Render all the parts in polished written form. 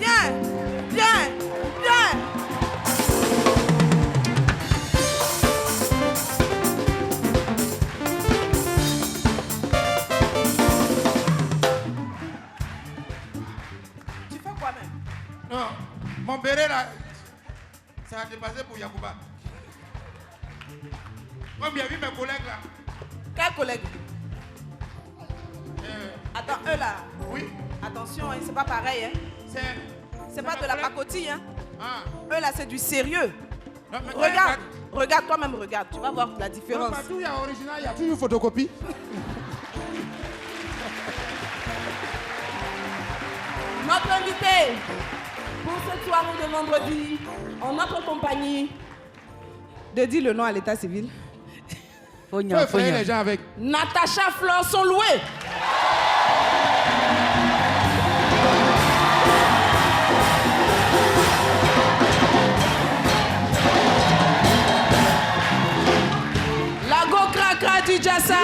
Viens, viens, viens. Tu fais quoi même? Non, mon béret là, ça a dépassé pour Yacouba. Comme il y a vu mes collègues là. Quels collègues? Attends, eux là. Oui. Attention, hein, c'est pas pareil. Hein. C'est pas de la pacotille. Hein. Ah. Eux là, c'est du sérieux. Non, Regarde, regarde toi-même, regarde. Tu vas voir la différence. Partout il y a original, il y a toujours une photocopie. Notre invité pour cette soirée de vendredi, en notre compagnie, de dire le nom à l'état civil. Faut les gens avec. Natacha Fleur sont loués. La go cracra du Jassa,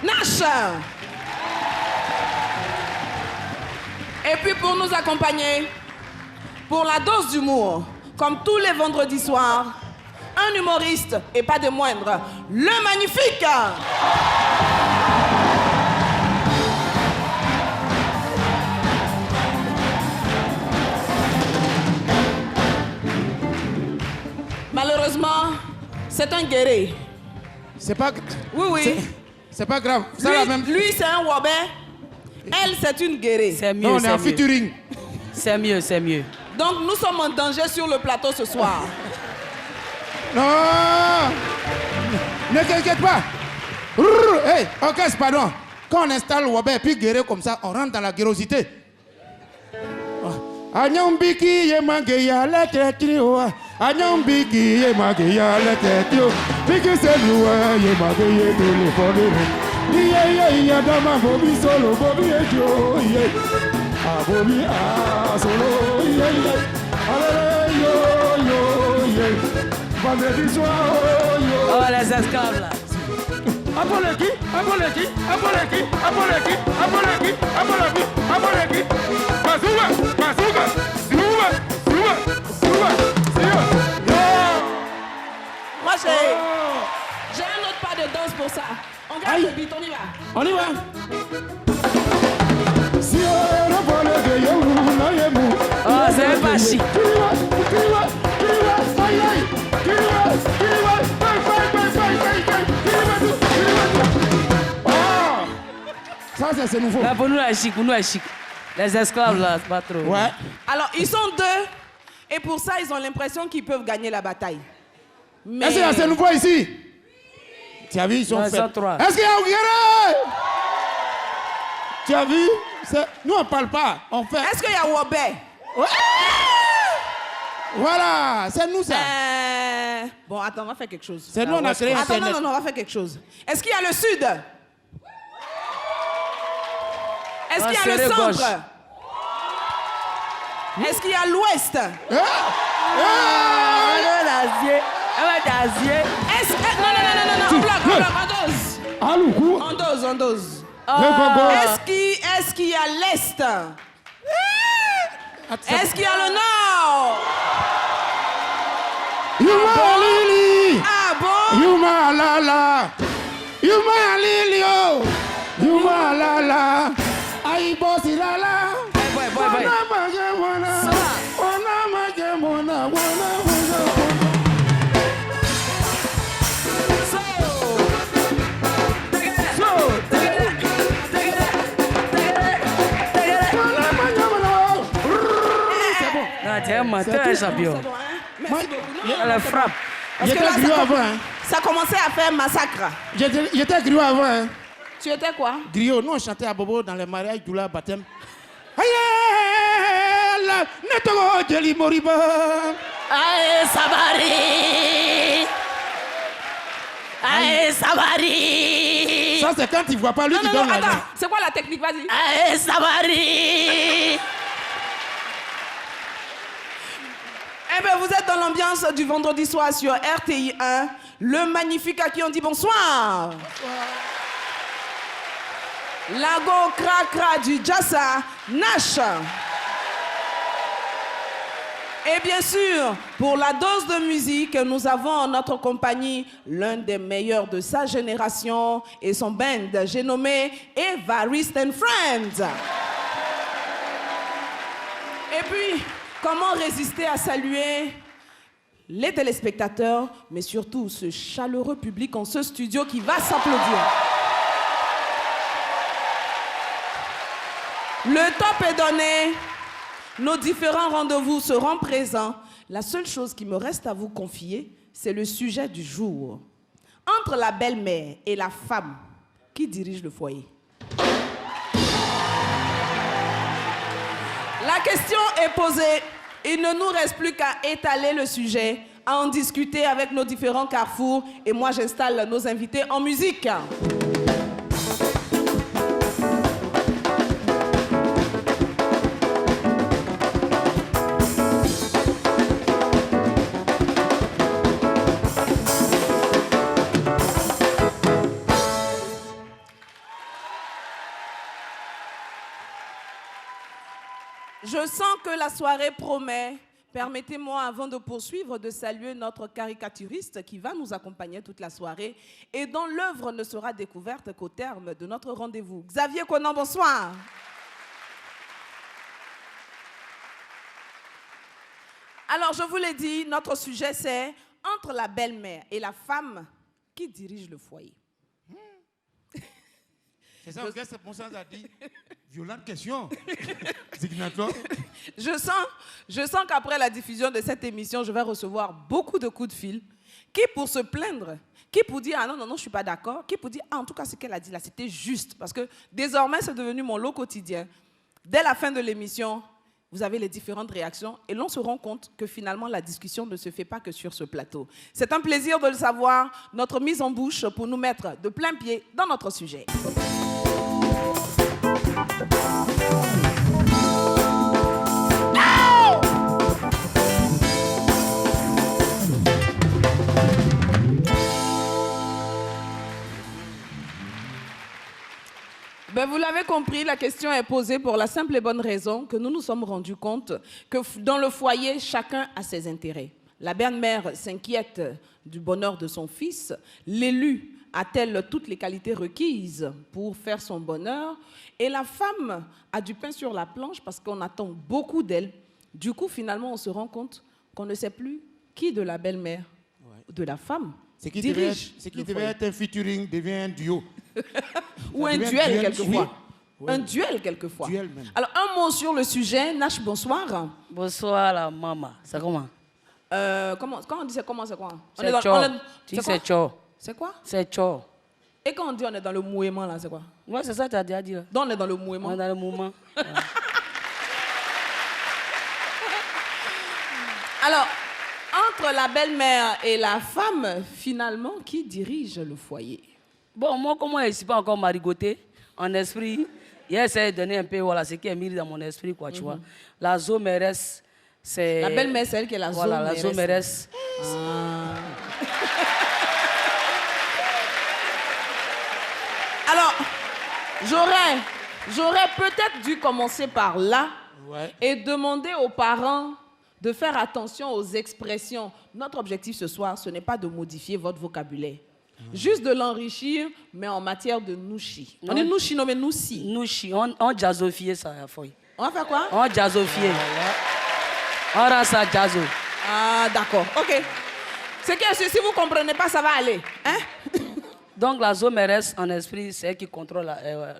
Nash. Et puis pour nous accompagner, pour la dose d'humour, comme tous les vendredis soirs, un humoriste et pas des moindres, le magnifique. Malheureusement, c'est un guéri. C'est pas. Oui, oui. C'est pas grave. Ça, Lui, la même... lui c'est un wabin. Elle, c'est une guérie. C'est mieux, non, on est en featuring. C'est mieux, c'est mieux. Donc, nous sommes en danger sur le plateau ce soir. Non. Ne t'inquiète pas. Hey, ok, pardon. Quand on installe Wabé et puis guérir comme ça, on rentre dans la guérosité. Anyambiki ye mageya la tetrio. Anyambiki ye mageya la tetrio. Biki selua ye mageye téléphone. Ye dama bobi solo bobi ejo ye. Ah bobi ah solo ye. Allez yo ye. Vendredi soir yo. Oh les esclaves là. Aboleki. Moi, j'ai un autre pas de danse pour ça. On garde le beat, on y va. On y va. Oh, c'est pas chic. Ça, c'est nouveau. Là, pour nous, la chic, Les esclaves, là, c'est pas trop. Ouais. Alors, ils sont deux. Et pour ça, ils ont l'impression qu'ils peuvent gagner la bataille. Mais... Est-ce qu'il y a ces nouveaux ici? Tu as vu, ils sont faits. Est-ce qu'il y a Oguerre? Tu as vu? Nous, on ne parle pas. On fait. Est-ce qu'il y a Wobé? Ouais. Voilà, c'est nous ça. Bon, attends, on va faire quelque chose. C'est nous, on a créé Internet. Attends, non, on va faire quelque chose. Est-ce qu'il y a le sud? Est-ce qu'il y a le centre? Est-ce qu'il y a l'ouest? Non. En dose. Est-ce qu'il y a l'est? Est-ce qu'il y a le nord? Yuma Lili. Ah bon? Yuma Lala. Yuma Lili. Yuma Lala. Aïe bossi Lala. Boy. T'es un menteur, champion. C'est bon, hein? Merci beaucoup. Elle frappe. J'étais griot avant. Hein. Ça commençait à faire massacre. J'étais griot avant. Hein. Tu étais quoi? Griot. Nous, on chantait à Bobo dans les mariages, du la baptême. Aïe, Netoko Jeli Moriba. Aïe, Sabari. Aïe, Sabari. Ça, c'est quand il ne voit pas lui qui donne la main. Attends, c'est quoi la technique? Vas-y. Aïe, Sabari. Eh bien, vous êtes dans l'ambiance du vendredi soir sur RTI 1. Le magnifique à qui on dit bonsoir. Lago Cracra du Jassa, Nash. Et bien sûr, pour la dose de musique, nous avons en notre compagnie l'un des meilleurs de sa génération et son band, j'ai nommé Evariste and Friends. Et puis, comment résister à saluer les téléspectateurs, mais surtout ce chaleureux public en ce studio qui va s'applaudir. Le top est donné. Nos différents rendez-vous seront présents. La seule chose qui me reste à vous confier, c'est le sujet du jour. Entre la belle-mère et la femme, qui dirige le foyer? La question est posée. Il ne nous reste plus qu'à étaler le sujet, à en discuter avec nos différents carrefours. Et moi, j'installe nos invités en musique. Je sens que la soirée promet. Permettez-moi, avant de poursuivre, de saluer notre caricaturiste qui va nous accompagner toute la soirée et dont l'œuvre ne sera découverte qu'au terme de notre rendez-vous. Xavier Conan, bonsoir. Alors, je vous l'ai dit, notre sujet, c'est entre la belle-mère et la femme, qui dirige le foyer? C'est ça, qu'est-ce que Ponsance a dit? Violente question. Je sens qu'après la diffusion de cette émission, je vais recevoir beaucoup de coups de fil. Qui pour se plaindre, qui pour dire « Ah non, non, non, je ne suis pas d'accord », qui pour dire « Ah, en tout cas, ce qu'elle a dit là, c'était juste ». Parce que désormais, c'est devenu mon lot quotidien. Dès la fin de l'émission, vous avez les différentes réactions et l'on se rend compte que finalement, la discussion ne se fait pas que sur ce plateau. C'est un plaisir de le savoir, notre mise en bouche pour nous mettre de plein pied dans notre sujet. Ben, vous l'avez compris, la question est posée pour la simple et bonne raison que nous nous sommes rendus compte que dans le foyer, chacun a ses intérêts. La belle-mère s'inquiète du bonheur de son fils. L'élu a-t-elle toutes les qualités requises pour faire son bonheur? Et la femme a du pain sur la planche parce qu'on attend beaucoup d'elle. Du coup, finalement, on se rend compte qu'on ne sait plus qui de la belle-mère, de la femme, dirige. Ce qui devait être un featuring devient un duo. Ou un duel, quelquefois. Oui. Un duel, quelquefois. Duel même. Alors, un mot sur le sujet. Nash, bonsoir. Bonsoir, la maman. C'est comment? Quand on dit c'est comment, c'est quoi? C'est tcho. Tu dis c'est tcho. C'est quoi? C'est tcho. Et quand on dit on est dans le mouement, là, c'est quoi? Ouais, c'est ça que tu as déjà dit. Là. Donc on est dans le mouement. On est dans le mouvement. Ouais. Alors, entre la belle-mère et la femme, finalement, qui dirige le foyer? Bon, moi, comme je ne suis pas encore marigoté, en esprit, j'essaie de donner un peu voilà, ce qui est mis dans mon esprit, quoi, tu vois. La zoméresse, c'est... La belle-mère, c'est elle qui est la voilà, zoméresse. La zoméresse. Alors, j'aurais peut-être dû commencer par là et demander aux parents de faire attention aux expressions. Notre objectif ce soir, ce n'est pas de modifier votre vocabulaire. Juste de l'enrichir, mais en matière de nouchi. On est nouchi, non mais noussi. Nouchi, on jazzofie ça, la feuille. On va faire quoi? On jazzofie. On rend ça jazzo. Ah, d'accord. OK. C'est que si vous ne comprenez pas, ça va aller. Hein? Donc, la zoméresse, en esprit, c'est elle qui contrôle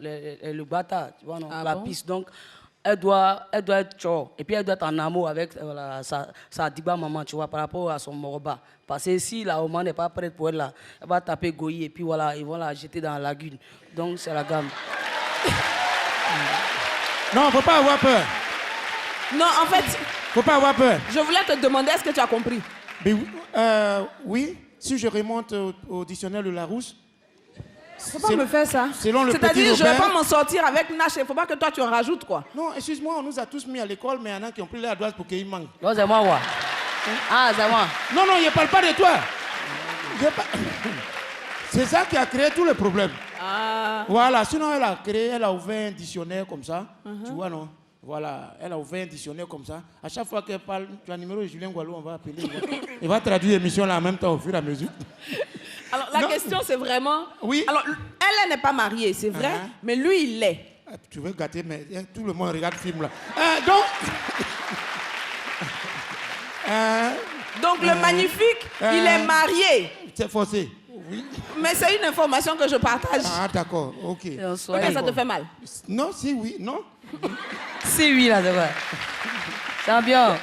le bâtard, tu vois, non? La piste. Donc, elle doit être tcho. Et puis, elle doit être en amour avec sa diba maman, tu vois, par rapport à son moroba. Parce que si la maman n'est pas prête pour elle, là, elle va taper Goyi et puis voilà, ils vont la jeter dans la lagune. Donc, c'est la gamme. Non, il ne faut pas avoir peur. Non, en fait... Il ne faut pas avoir peur. Je voulais te demander, est-ce que tu as compris? Mais, oui, si je remonte au dictionnaire de Larousse... Faut pas me faire ça. C'est-à-dire, je ne vais pas m'en sortir avec Nash. Il ne faut pas que toi, tu en rajoutes, quoi. Non, excuse-moi, on nous a tous mis à l'école, mais il y en a qui ont pris la droite pour qu'ils manquent. Non, c'est moi, ouais. Ah, c'est moi. Non, non, je ne parle pas de toi. C'est ça qui a créé tous les problèmes. Ah. Voilà, sinon elle a ouvert un dictionnaire comme ça. Tu vois, non? Voilà, elle a ouvert un dictionnaire comme ça. À chaque fois qu'elle parle, tu as le numéro de Julien Gualou, on va appeler. Il va traduire l'émission là en même temps au fur et à mesure. Alors, la question, c'est vraiment... Oui. Alors, elle n'est pas mariée, c'est vrai, mais lui, il l'est. Tu veux gâter, mais tout le monde regarde le film là. Donc, le magnifique, il est marié. C'est forcé. Oui. Mais c'est une information que je partage. Ah, d'accord, ok. Ok, ça te fait mal? Non, si, oui, non. Si, oui, là, c'est vrai. Champion.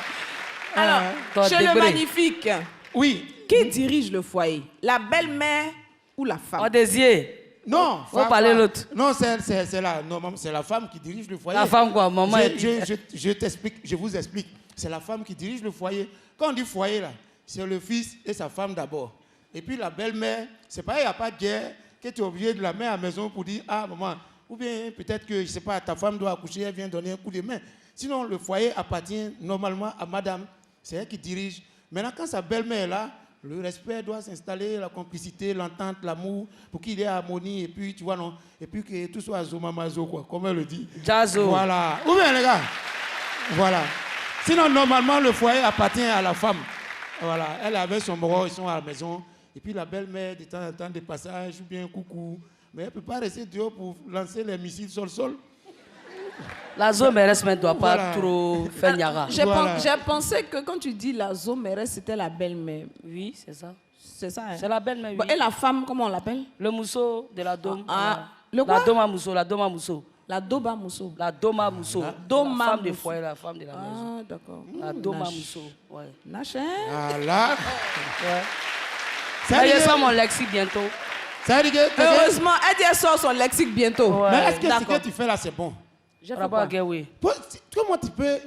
Alors, chez le magnifique, oui. Qui dirige le foyer? La belle-mère ou la femme? On désire. Non, faut parler l'autre. Non, c'est la femme qui dirige le foyer. La femme quoi, maman? Je t'explique, je vous explique. C'est la femme qui dirige le foyer. Quand on dit foyer là, c'est le fils et sa femme d'abord. Et puis la belle-mère, c'est pas, il n'y a pas de guerre que tu es obligé de la mettre à la maison pour dire ah maman, ou bien peut-être que je sais pas, ta femme doit accoucher, elle vient donner un coup de main. Sinon le foyer appartient normalement à madame, c'est elle qui dirige. Maintenant quand sa belle-mère est là, le respect doit s'installer, la complicité, l'entente, l'amour, pour qu'il y ait harmonie, et puis, tu vois, non, et puis que tout soit zomamazo, quoi, comme elle le dit. Jazzo. Voilà. Ou bien, les gars, voilà. Sinon, normalement, le foyer appartient à la femme. Voilà. Elle avait son moro, ils sont à la maison, et puis la belle-mère, de temps en temps, des passages, ou bien coucou. Mais elle ne peut pas rester dehors pour lancer les missiles sur le sol. La zone mairesse ne doit pas trop faire niaga. J'ai pensé que quand tu dis la zone mairesse, c'était la belle-mère. Oui, c'est ça. C'est ça, hein? C'est la belle-mère, oui. Et la femme, comment on l'appelle? Le mousseau de la dôme. Le quoi? La dôme à mousseau, la dôme à mousseau. La doba mousseau. La dôme à mousseau. Dôme à la femme de mousseau. foyer, la femme de la maison. Ah, d'accord. La dôme à mousseau, ouais. Nache, hein? Voilà. Ouais. Ça Je sors mon lexique bientôt. Ça veut dire que... Heureusement, elle sort son lexique bientôt. Ouais. Mais est-ce que ce que tu fais là, c'est bon? J'ai fait Rapport à quoi? que oui. Comment tu peux...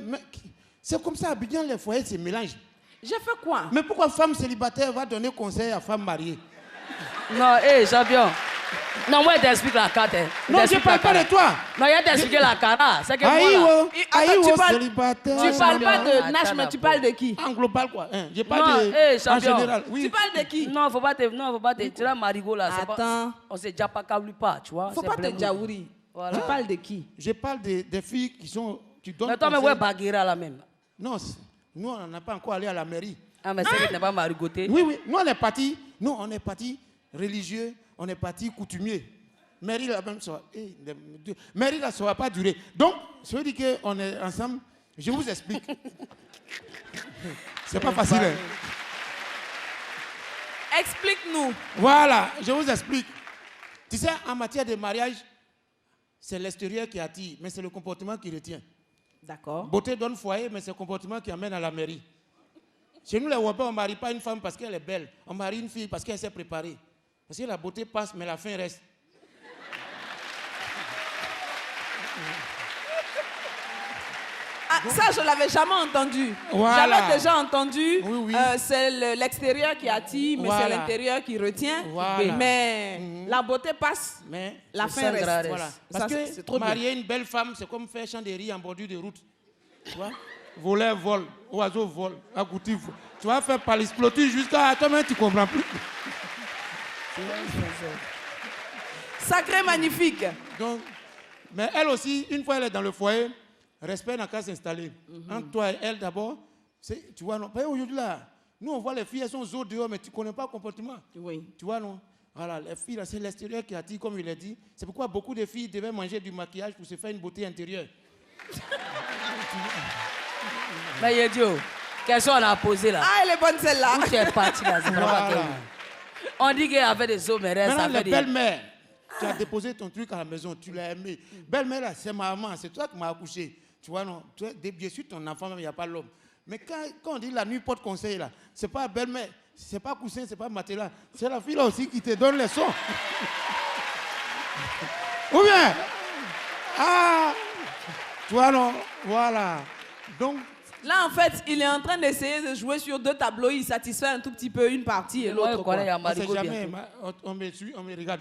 C'est comme ça, à Abidjan, les foyers se mélangent. J'ai fait quoi? Mais pourquoi femme célibataire va donner conseil à femme mariée? Non, hé, champion. Non, moi, je t'explique la carte. Non, je ne parle pas de toi. Non, il t'explique la carte. C'est que moi, là. Célibataire. Tu parles pas de Attends, Nash, mais tu parles de qui? En global, quoi. Hein? Je parle Non, de... en champion. général. Oui. Tu parles de qui? Non, faut pas te... Tu vois, Marigot, là, c'est pas... Attends. On s'est déjà pas câble pas, tu vois. Faut pas te jaouri. Voilà. Tu parles de qui? Je parle des filles qui sont... Qui donnent Mais toi, mais conseil. ouais, Baguera, là, même. Non, nous, on n'a pas encore allé à la mairie. Ah, mais c'est que tu n'es pas marigoté. Oui, oui. Nous, on est partis religieux, on est partis coutumiers. Mairie, la même chose. Mairie, là, ça ne va pas durer. Donc, ça veut dire qu'on est ensemble. Je vous explique. C'est pas facile. Hein? Explique-nous. Voilà, je vous explique. Tu sais, en matière de mariage, c'est l'extérieur qui attire, mais c'est le comportement qui retient. D'accord. Beauté donne foyer, mais c'est le comportement qui amène à la mairie. Chez nous, les Wapens, on ne marie pas une femme parce qu'elle est belle. On marie une fille parce qu'elle s'est préparée. Parce que la beauté passe, mais la fin reste. Ah, ça, je ne l'avais jamais entendu. Voilà. J'avais déjà entendu. Oui, oui. C'est l'extérieur qui attire, mais Voilà. c'est l'intérieur qui retient. Voilà. Mais la beauté passe, Mais la fin reste. voilà. Ça, Parce que c'est trop bien. marier une belle femme, c'est comme faire champ de riz en bordure de route. Tu vois? Voler vole, oiseau vole, agouti vole. Tu vas faire par l'exploiter jusqu'à toi-même, tu ne comprends plus. Sacré magnifique. Donc, mais elle aussi, une fois elle est dans le foyer, respect n'a qu'à s'installer. Entre toi et elle d'abord, tu vois, non. Aujourd'hui là, nous on voit les filles, elles sont aux dehors, mais tu ne connais pas le comportement. Oui. Tu vois, non? Voilà, les filles, là, c'est l'extérieur qui attire, comme il l'a dit. C'est pourquoi beaucoup de filles devaient manger du maquillage pour se faire une beauté intérieure. Mais Yedio, question on a posé là. Ah, elle est bonne celle-là. Où tu es parti là, c'est pas Voilà. On dit qu'il y avait des hommes, mais reste Maintenant, avec la des... belle-mère, tu as déposé ton truc à la maison, tu l'as aimé. Belle-mère, là, c'est ma maman, c'est toi qui m'as accouché. Tu vois, non? Bien sûr, ton enfant, même, il n'y a pas l'homme. Mais quand on dit la nuit porte conseil, là, c'est pas belle-mère, c'est pas coussin, c'est pas matelas. C'est la fille là aussi qui te donne les sons. Ou bien, tu vois, non? Voilà. Donc, Là, en fait, il est en train d'essayer de jouer sur deux tableaux. Il satisfait un tout petit peu une partie et l'autre. quoi, il y a on sait Marigot jamais, bientôt. on me suit, on me regarde.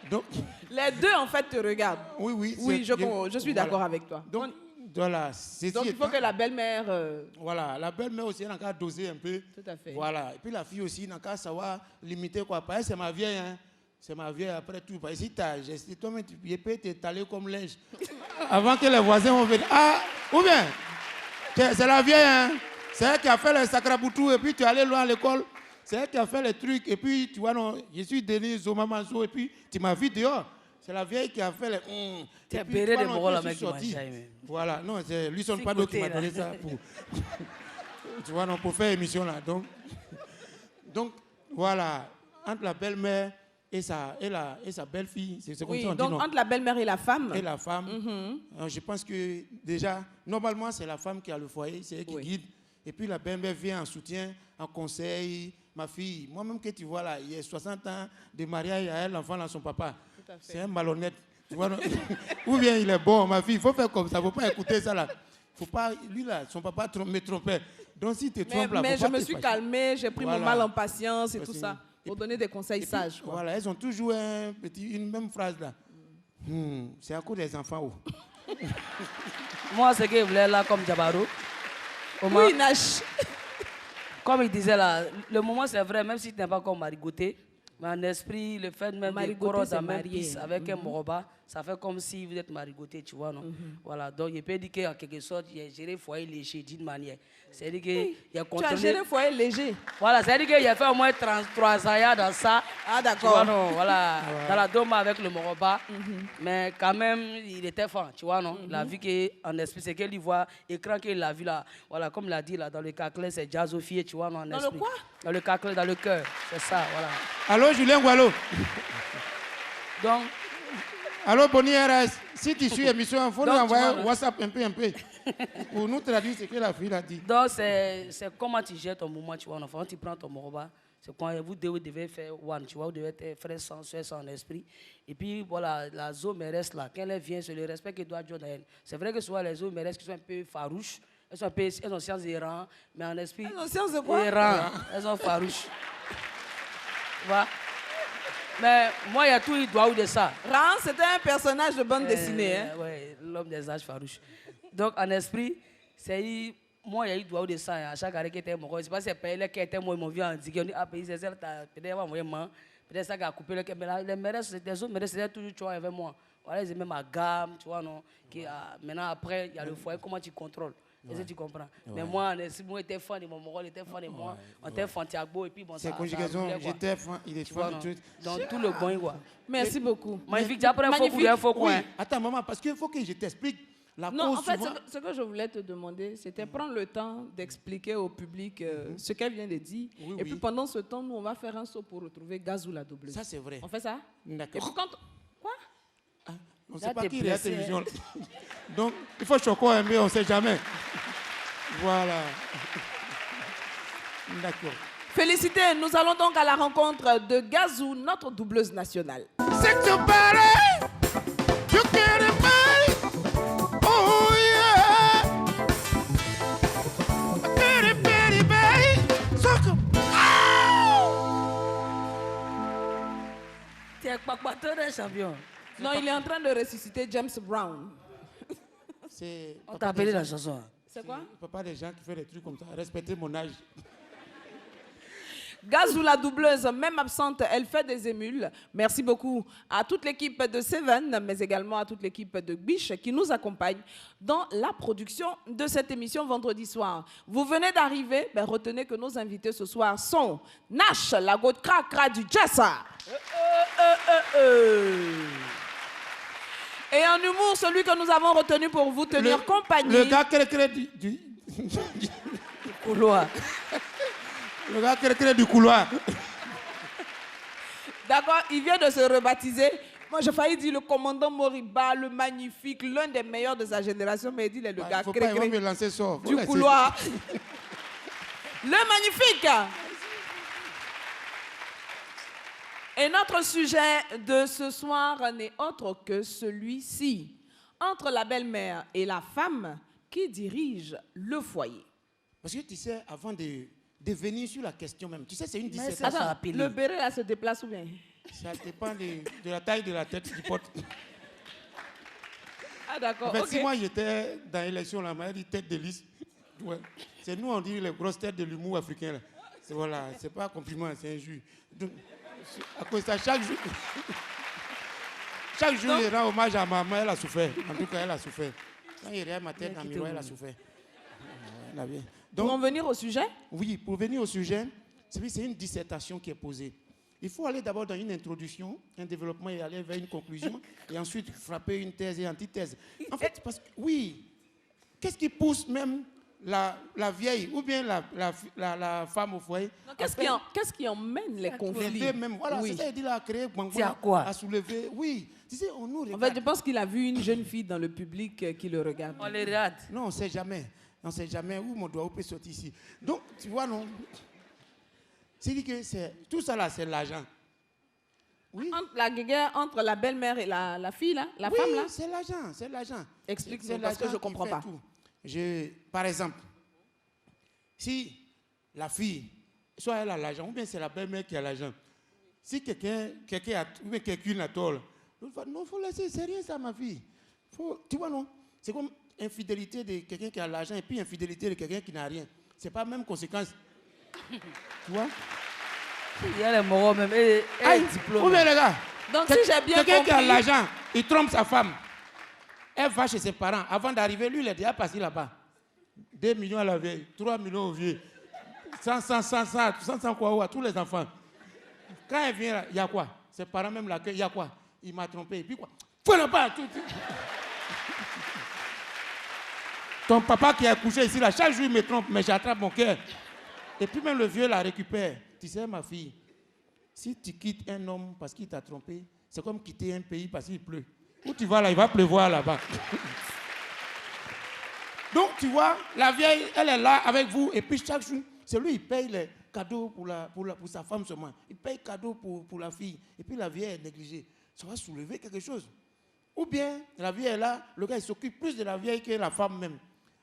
Donc, Les deux, en fait, te regardent. oui, oui. Oui, je suis d'accord avec toi. Donc, voilà. Donc, il faut que la belle-mère... Voilà, la belle-mère aussi, elle n'a qu'à doser un peu. Tout à fait. Voilà. Et puis la fille aussi, n'a qu'à savoir limiter quoi. Parce que c'est ma vieille, hein. C'est ma vieille après tout. Parce que si tu as gesté, toi-même, tu peux t'étaler comme linge. Avant que les voisins vont venir. Ah, ou bien, c'est la vieille, hein. C'est elle qui a fait le sacraboutou et puis tu es allé loin à l'école. C'est elle qui a fait les trucs. Et puis, tu vois, non, je suis Denis Zomamazo et puis tu m'as vu dehors. C'est la vieille qui a fait les... Tu as béré des moraux là, mec. Voilà, non, c'est lui, son pas d'autre qui m'a donné ça pour... tu vois, non, pour faire émission là. Donc, voilà, entre la belle-mère et sa belle-fille, c'est comme oui, ça on donc dit, non? entre la belle-mère et la femme. Et la femme. Je pense que déjà, normalement, c'est la femme qui a le foyer, c'est elle qui guide. Et puis la belle-mère vient en soutien, en conseil. Ma fille, moi-même que tu vois là, il y a 60 ans de mariage, à elle, l'enfant dans son papa. C'est un malhonnête. Tu vois, ou bien il est bon, ma fille, il faut faire comme ça, il ne faut pas écouter ça là. Faut pas, lui là, son papa me trompait. Donc si tu te trompes là, mais je me suis calmée, j'ai pris mon mal en patience et tout ça. Pour donner des conseils sages. Puis, voilà, elles ont toujours une même phrase là. C'est à cause des enfants. Moi, ce que je voulais là, comme Diabaro. Oui, Nash. Comme il disait là, le moment c'est vrai, même si tu n'es pas comme marigoté, mais en esprit, le fait même de corps dans même piste avec un moroba, ça fait comme si vous êtes marigoté, tu vois, non? Voilà, donc il peut dire qu'en quelque sorte, il a géré le foyer léger d'une manière. C'est-à-dire qu'il a contrôlé... Tu as géré le foyer léger? Voilà, c'est-à-dire qu'il a fait au moins 33 ans dans ça. Ah, d'accord. Tu vois, non, voilà, dans la dôme avec le moroba. Mais quand même, il était fort, tu vois, non? Il a vu qu'en esprit, c'est qu'il voit écran qu'il a vu là. Voilà, comme il l'a dit là, dans le caclé, c'est jazzofié, tu vois, non? En dans esprit. le quoi? Dans le caclé, dans le cœur. C'est ça, voilà. Allô, Julien Gualo. Donc... Allô, Bonnie RS. Si tu suis l'émission, il faut nous envoyer WhatsApp un peu. Pour nous traduire ce que la fille a dit. Donc, c'est comment tu gères ton mouvement, tu vois. Enfin, tu prends ton moroba. C'est quand vous devez faire one, tu vois. Vous devez faire sensuel, son esprit. Et puis, voilà, la zone reste là. Quand elle vient, c'est le respect qu'elle doit donner à elle. C'est vrai que souvent, les zones restent qui sont un peu farouches. Elles ont science errant, mais en esprit... Elles ont science de quoi? Errant. Elles sont farouches. Tu vois? Mais moi, il y a tout, il doit ou de ça. Ran, c'était un personnage de bande dessinée. Hein? Oui, l'homme des âges farouches. Donc, en esprit, c'est moi, il y a eu doigt de ça. À chaque année, qui était mort. Je ne sais pas si c'est payé, qui était moi, ils m'ont vu en disant, ah, pays, c'est ça, peut-être envoyé moi. Peut-être ça qui a coupé le cœur. Mais là, les mères, les autres mères, c'était toujours, tu vois, avec moi. Voilà, ils aimaient ma gamme, tu vois, non. Maintenant, après, il y a le foyer, comment tu contrôles? Est-ce que tu comprends? Mais moi, moi, j'étais fan de mon moral, j'étais fan de moi. On était fan de Thiago, et puis bon, ça. C'est conjugaison, j'étais fan, il est fan de tout. Dans tout le bon, quoi. Merci beaucoup. Magnifique, après, il faut quoi? Attends, maman, parce qu'il faut que je t'explique. Non, en fait, ce que je voulais te demander, c'était prendre le temps d'expliquer au public ce qu'elle vient de dire. Et puis pendant ce temps, nous, on va faire un saut pour retrouver Gazou la doubleuse. Ça, c'est vrai. On fait ça? D'accord. Et puis quand... Quoi? On ne sait pas qui est à la télévision. Donc, il faut choquer un peu, on ne sait jamais. Voilà. D'accord. Félicitez, nous allons donc à la rencontre de Gazou, notre doubleuse nationale. C'est que tu parles, tu quieres pas, oh yeah. Quieres pas, baby, soco. Tu es pas champion. Non, il est en train de ressusciter James Brown. On t'a appelé la chanson. C'est quoi? Il ne faut pas des gens qui font des trucs comme ça. Respectez mon âge. Gazou la doubleuse, même absente, elle fait des émules. Merci beaucoup à toute l'équipe de Seven, mais également à toute l'équipe de Biche qui nous accompagne dans la production de cette émission vendredi soir. Vous venez d'arriver, ben retenez que nos invités ce soir sont Nash, la goutte cracra du Jessa. Et en humour, celui que nous avons retenu pour vous tenir compagnie. Le gars crée du couloir. Le gars crée du couloir. D'accord, il vient de se rebaptiser. Moi, j'ai failli dire le commandant Moriba, le magnifique, l'un des meilleurs de sa génération, mais il dit le gars crée me lancer ça. Du couloir. Le magnifique. Et notre sujet de ce soir n'est autre que celui-ci. Entre la belle-mère et la femme qui dirige le foyer. Parce que tu sais, avant de venir sur la question même, tu sais, c'est une 17. Attends, le béret là se déplace ou bien? Ça dépend de la taille de la tête du pote. Ah d'accord, en fait, ok. Si moi j'étais dans l'élection, là, m'a dit tête de liste. Ouais. C'est nous, on dit les grosses têtes de l'humour africain. Là. Voilà, c'est pas un compliment, c'est un jus. Donc, À cause de ça, chaque jour... Chaque jour, il rend hommage à maman, elle a souffert. En tout cas, elle a souffert. Quand il regarde ma tête dans le miroir, elle a souffert. Donc, pour en venir au sujet? Oui, pour venir au sujet, c'est une dissertation qui est posée. Il faut aller d'abord dans une introduction, un développement et aller vers une conclusion, et ensuite frapper une thèse et antithèse. En fait, parce que, oui, qu'est-ce qui pousse même la vieille ou bien la femme au foyer? Qu'est-ce qui emmène les conflits? Les deux même, voilà, oui. c'est ça, il dit là, à créer, à soulever, oui. Tu sais, on nous regarde. En fait, je pense qu'il a vu une jeune fille dans le public qui le regarde. On les regarde. Non, on ne sait jamais. On ne sait jamais où mon doigt peut sortir ici. Donc, tu vois, non. C'est dit que tout ça là, c'est l'argent. Oui. La guerre entre la belle-mère et la fille, là, la femme, là? C'est l'argent, c'est l'argent. Explique-moi, parce que je ne comprends pas. Par exemple, si la fille, soit elle a l'argent, ou bien c'est la belle-mère qui a l'argent, si quelqu'un a tort, non, il faut laisser, c'est rien ça, ma fille. Tu vois, non? C'est comme infidélité de quelqu'un qui a l'argent et puis infidélité de quelqu'un qui n'a rien. Ce n'est pas la même conséquence. Tu vois? Il y a les moraux même. Et diplôme. Ou bien les gars, donc si j'ai bien compris... Quelqu'un qui a l'argent, il trompe sa femme. Elle va chez ses parents. Avant d'arriver, lui, il est déjà passé là-bas. 2 millions à la vieille, 3 millions au vieux. 100 quoi, à tous les enfants. Quand elle vient, il y a quoi? Ses parents même l'accueillent, il y a quoi? Il m'a trompé. Et puis quoi? Faut pas tout. Ton papa qui a couché ici, là, chaque jour il me trompe, mais j'attrape mon cœur. Et puis même le vieux la récupère. Tu sais, ma fille, si tu quittes un homme parce qu'il t'a trompé, c'est comme quitter un pays parce qu'il pleut. Où tu vas là, il va pleuvoir là-bas. Donc, tu vois, la vieille, elle est là avec vous, et puis chaque jour, c'est lui, il paye les cadeaux pour sa femme seulement. Il paye cadeaux pour la fille, et puis la vieille est négligée. Ça va soulever quelque chose. Ou bien, la vieille est là, le gars, il s'occupe plus de la vieille que la femme même.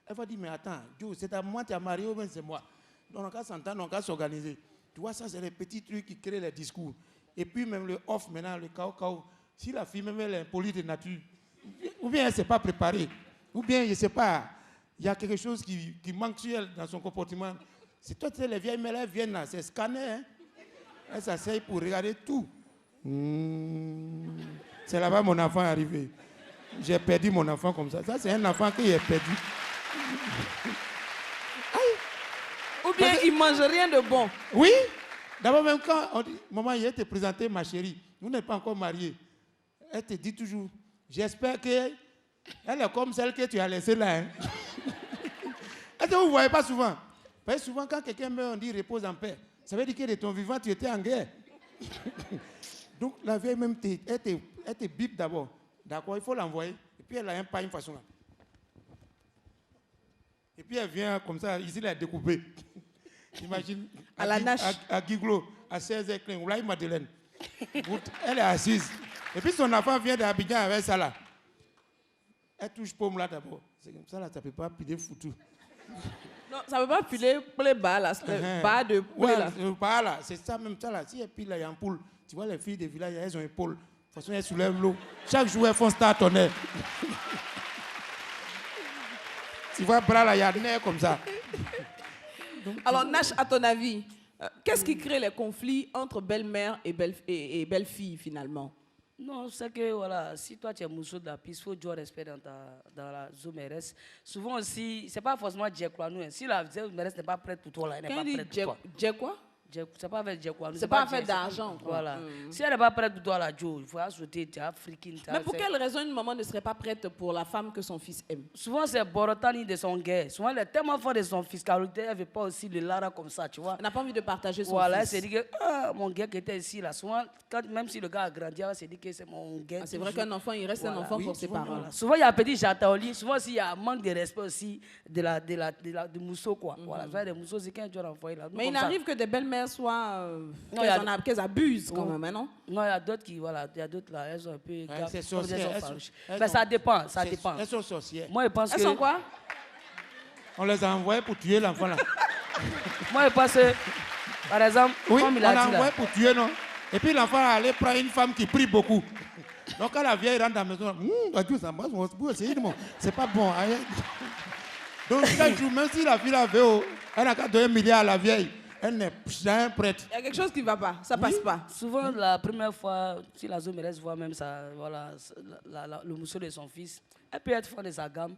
Elle va dire, mais attends, Joe, c'est à moi, tu as marié, ou bien c'est moi. Donc, on a qu'à s'entendre, on a qu'à s'organiser. Tu vois, ça, c'est les petits trucs qui créent les discours. Et puis, même le off, maintenant, le cao. Si la fille, même, elle est impolie de nature, ou bien elle ne s'est pas préparée, ou bien, je ne sais pas, il y a quelque chose qui manque sur elle dans son comportement. C'est toi, tu sais, les vieilles mères, elles viennent là, c'est scanner, hein. Elles s'asseyent pour regarder tout. C'est là-bas mon enfant est arrivé. J'ai perdu mon enfant comme ça. Ça, c'est un enfant qui est perdu. Ou bien il ne mange rien de bon. Oui. D'abord, même quand on dit, maman, je vais te présenter ma chérie. Vous n'êtes pas encore mariés. Elle te dit toujours, j'espère qu'elle est comme celle que tu as laissée là. Hein. Est-ce que vous ne voyez pas souvent? Parce que souvent, quand quelqu'un meurt, on dit repose en paix. Ça veut dire que de ton vivant, tu étais en guerre. Donc, la vieille même, elle te bip d'abord. D'accord, il faut l'envoyer. Et puis, elle a un pas une façon là. Et puis, elle vient comme ça, ici, elle est découpée. Imagine, à la nage. À Guiglo, à 16h, ou là, Madeleine. Elle est assise. Et puis, son enfant vient d'Abidjan avec ça là. Elle touche pomme là d'abord. C'est comme ça là, ça ne peut pas piler foutu. Non, ça ne peut pas piler bas là, bas de poulet là. Bas là, c'est ça même ça là. Si elle pile là, il y a un poule. Tu vois les filles des villages, elles ont épaule. De toute façon, elles soulèvent l'eau. Chaque jour, elles font star tonnerre. Tu vois, bras là, il y a des nerfs comme ça. Donc, alors, Nash, à ton avis, qu'est-ce qui crée les conflits entre belle-mère et belle-fille finalement? Non, c'est que voilà, si toi tu es mousseau de la piste, il faut du respect dans la zone RS. Souvent aussi, ce n'est pas forcément Jack quoi nous. Si la zone RS n'est pas prête pour toi, là, elle n'est pas prête pour toi. Jack quoi? C'est pas avec Jack quoi nous. C'est pas affaire d'argent. Voilà. Si elle n'est pas prête pour toi, là, Joe, il faut ajouter, tu as freaking. Mais pour quelle raison une maman ne serait pas prête pour la femme que son fils aime? Souvent, c'est Borotani de son guerre. Souvent, elle est tellement forte de son fiscalité, elle ne veut pas aussi le Lara comme ça, tu vois. Elle n'a pas envie de partager son voilà, fils. Voilà, elle s'est dit que mon gars qui était ici, là, souvent, même si le gars a grandi, elle s'est dit que c'est mon gars. C'est vrai qu'un enfant, il reste un enfant pour ses parents. Voilà. Souvent, il y a un petit jata au lit. Souvent, il y a un manque de respect aussi de mousseau, quoi. Voilà, des mousseaux, c'est quand tu as envoyé là. Mais il arrive que des belles-mères soient... qu'elles abusent quand même, non? Non, il y a d'autres qui, voilà, il y a d'autres là, elles sont un peu... c'est sorcières. Mais ça dépend, ça dépend. Elles sont sorcières. Moi, je pense elles sont quoi? On les a envoyées pour tuer l'enfant là. Moi, je pense que, par exemple, oui, comme il a dit là... on l'a envoyé pour tuer, non? Et puis l'enfant allait prendre une femme qui prie beaucoup. Donc quand la vieille rentre dans la maison, c'est pas bon. Donc chaque jour, même si la fille avait, elle n'a qu'à donner 1 milliard à la vieille. Elle n'est jamais prête. Il y a quelque chose qui ne va pas, ça passe pas. Souvent, la première fois, si la zone mairesse voit même ça, voilà, le morceau de son fils, elle peut être fort de sa gamme.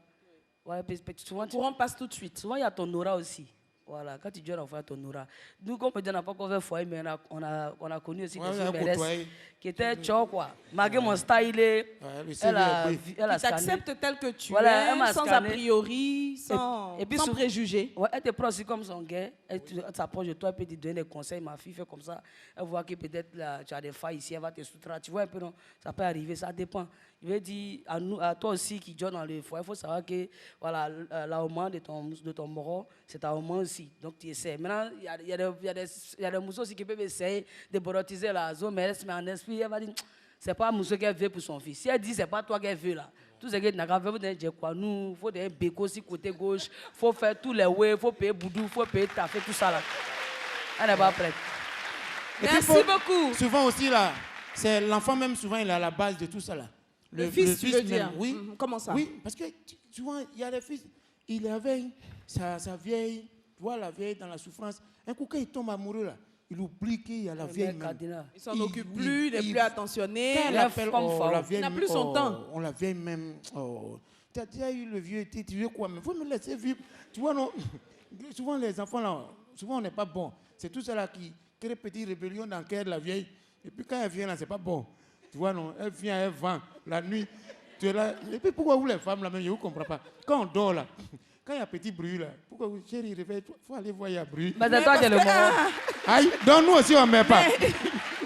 Voilà, souvent, Le courant passe tout de suite. souvent, il y a ton aura aussi. Voilà, quand tu dis on va ton aura. Nous, comme on n'a pas encore fait foyer, mais on a connu aussi des zones mairesse qui étaient tchao, quoi. Malgré mon style, elle a Tu t'acceptes tel que tu voilà, es, sans a priori, sans préjugés. Ouais, elle te prend aussi comme son gars, elle s'approche de toi, elle peut te donner des conseils, ma fille fait comme ça, elle voit que peut-être tu as des failles ici, elle va te soustraire, tu vois un peu, non, ça peut arriver, ça dépend. Je vais dire à toi aussi qui dors dans le foyer, il faut savoir que voilà, l'augment de ton moro, c'est un augment aussi, donc tu essaies. Maintenant, il y a des mousseaux aussi qui peuvent essayer de borotiser la zone, mais en esprit, elle va dire, c'est pas un mousseau qu'elle veut pour son fils. Si elle dit, c'est pas toi qu'elle veut là. Tout ce que tu as fait, vous dire quoi, nous, il faut des bécos aussi côté gauche, il faut faire tous les ouais, il faut payer boudou, il faut payer tafé, tout ça là. Elle n'est pas prête. Merci beaucoup. Souvent aussi là, c'est l'enfant même souvent il est à la base de tout ça là. Le fils, tu veux dire? Oui. Comment ça? Oui, parce que souvent il y a des fils, il est avec sa vieille, tu vois la vieille dans la souffrance. Un coup quand il tombe amoureux là, il oublie qu'il y a la vieille même. Il s'en occupe plus, il n'est plus attentionné. Quand elle appelle la vieille, il n'a plus son temps. On la vieille même. Tu as déjà eu le vieux, tu veux quoi? Mais il faut me laisser vivre. Tu vois, non? Souvent les enfants là, souvent on n'est pas bon. C'est tout ça là qui crée petite rébellion dans le cœur de la vieille. Et puis quand elle vient là, c'est pas bon. Tu vois, non? Elle vient, elle vend la nuit. Tu es là. Et puis pourquoi vous les femmes là même, je ne comprends pas. Quand on dort là, quand il y a petit bruit là, pourquoi vous, chérie, réveille-toi, il faut aller voir, il y a bruit. Mais c'est toi qui es le moment. Aïe, donc nous aussi on ne met pas.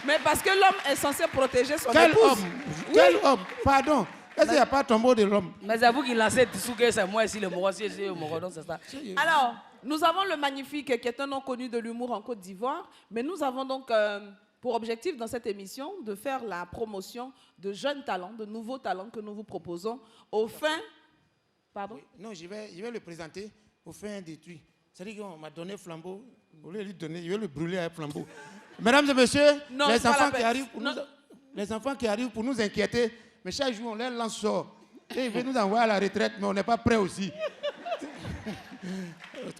Mais parce que l'homme est censé protéger son Quel épouse. homme? Quel homme? Pardon. Est-ce qu'il n'y a pas tombeau de l'homme? Mais c'est vous qui lancez tout que c'est moi ici, le moro, c'est le moro, donc c'est ça. Alors, nous avons le Magnifique qui est un nom connu de l'humour en Côte d'Ivoire, mais nous avons donc pour objectif dans cette émission de faire la promotion de jeunes talents, de nouveaux talents que nous vous proposons au fin... Pardon? Oui, non, je vais le présenter au fin détruit. C'est-à-dire qu'on m'a donné flambeau, au lieu de lui donner, je vais le brûler avec flambeau. Mesdames et messieurs, non, les enfants qui arrivent pour nous inquiéter, mais chaque jour on les lance sort. Et ils veulent nous envoyer à la retraite, mais on n'est pas prêts aussi.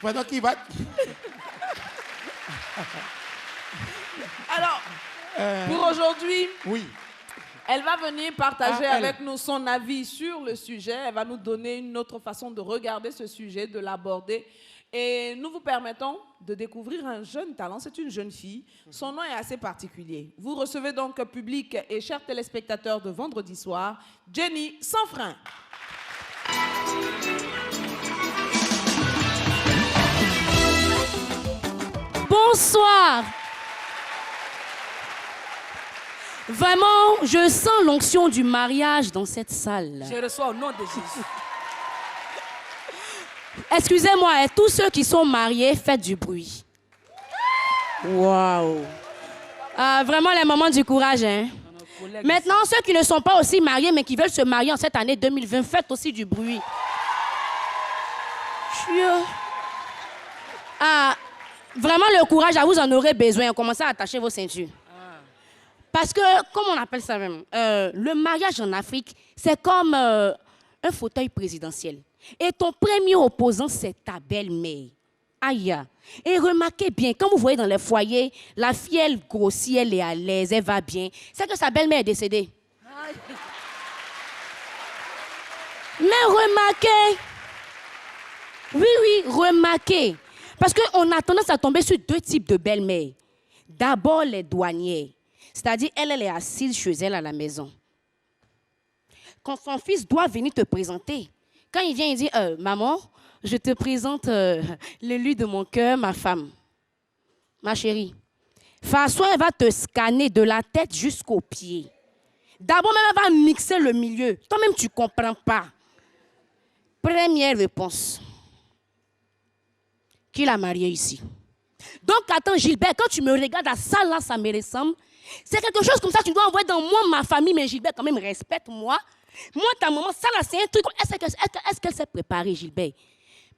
Pendant qu'il va... Alors, pour aujourd'hui, oui. Elle va venir partager avec nous son avis sur le sujet. Elle va nous donner une autre façon de regarder ce sujet, de l'aborder. Et nous vous permettons de découvrir un jeune talent. C'est une jeune fille. Son nom est assez particulier. Vous recevez donc public et chers téléspectateurs de Vendredi Soir, Jenny Sans Frein. Bonsoir. Vraiment, je sens l'onction du mariage dans cette salle. Je reçois au nom de Jésus. Excusez-moi, tous ceux qui sont mariés, faites du bruit. Waouh. Vraiment les moments du courage, hein. Maintenant, ceux qui ne sont pas aussi mariés, mais qui veulent se marier en cette année 2020, faites aussi du bruit. Vraiment le courage, vous en aurez besoin. Commencez à attacher vos ceintures. Parce que, comment on appelle ça même, le mariage en Afrique, c'est comme un fauteuil présidentiel. Et ton premier opposant, c'est ta belle-mère. Aïe. Et remarquez bien, quand vous voyez dans les foyers, la fille, elle grossit, elle est à l'aise, elle va bien. C'est que sa belle-mère est décédée. Mais remarquez. Oui, remarquez. Parce qu'on a tendance à tomber sur deux types de belles-mères. D'abord, les douanières. C'est-à-dire, elle est assise chez elle à la maison. Quand son fils doit venir te présenter, quand il vient, il dit « Maman, je te présente l'élu de mon cœur, ma femme. Ma chérie. » François, elle va te scanner de la tête jusqu'aux pieds. D'abord, même, elle va mixer le milieu. Toi-même, tu ne comprends pas. Première réponse. Qui l'a marié ici? Donc, attends, Gilbert, quand tu me regardes à ça, là, ça me ressemble. C'est quelque chose comme ça, tu dois envoyer dans moi, ma famille, mais Gilbert, quand même, respecte-moi. Moi, ta maman, ça là, c'est un truc. Est-ce qu'elle s'est préparée, Gilbert?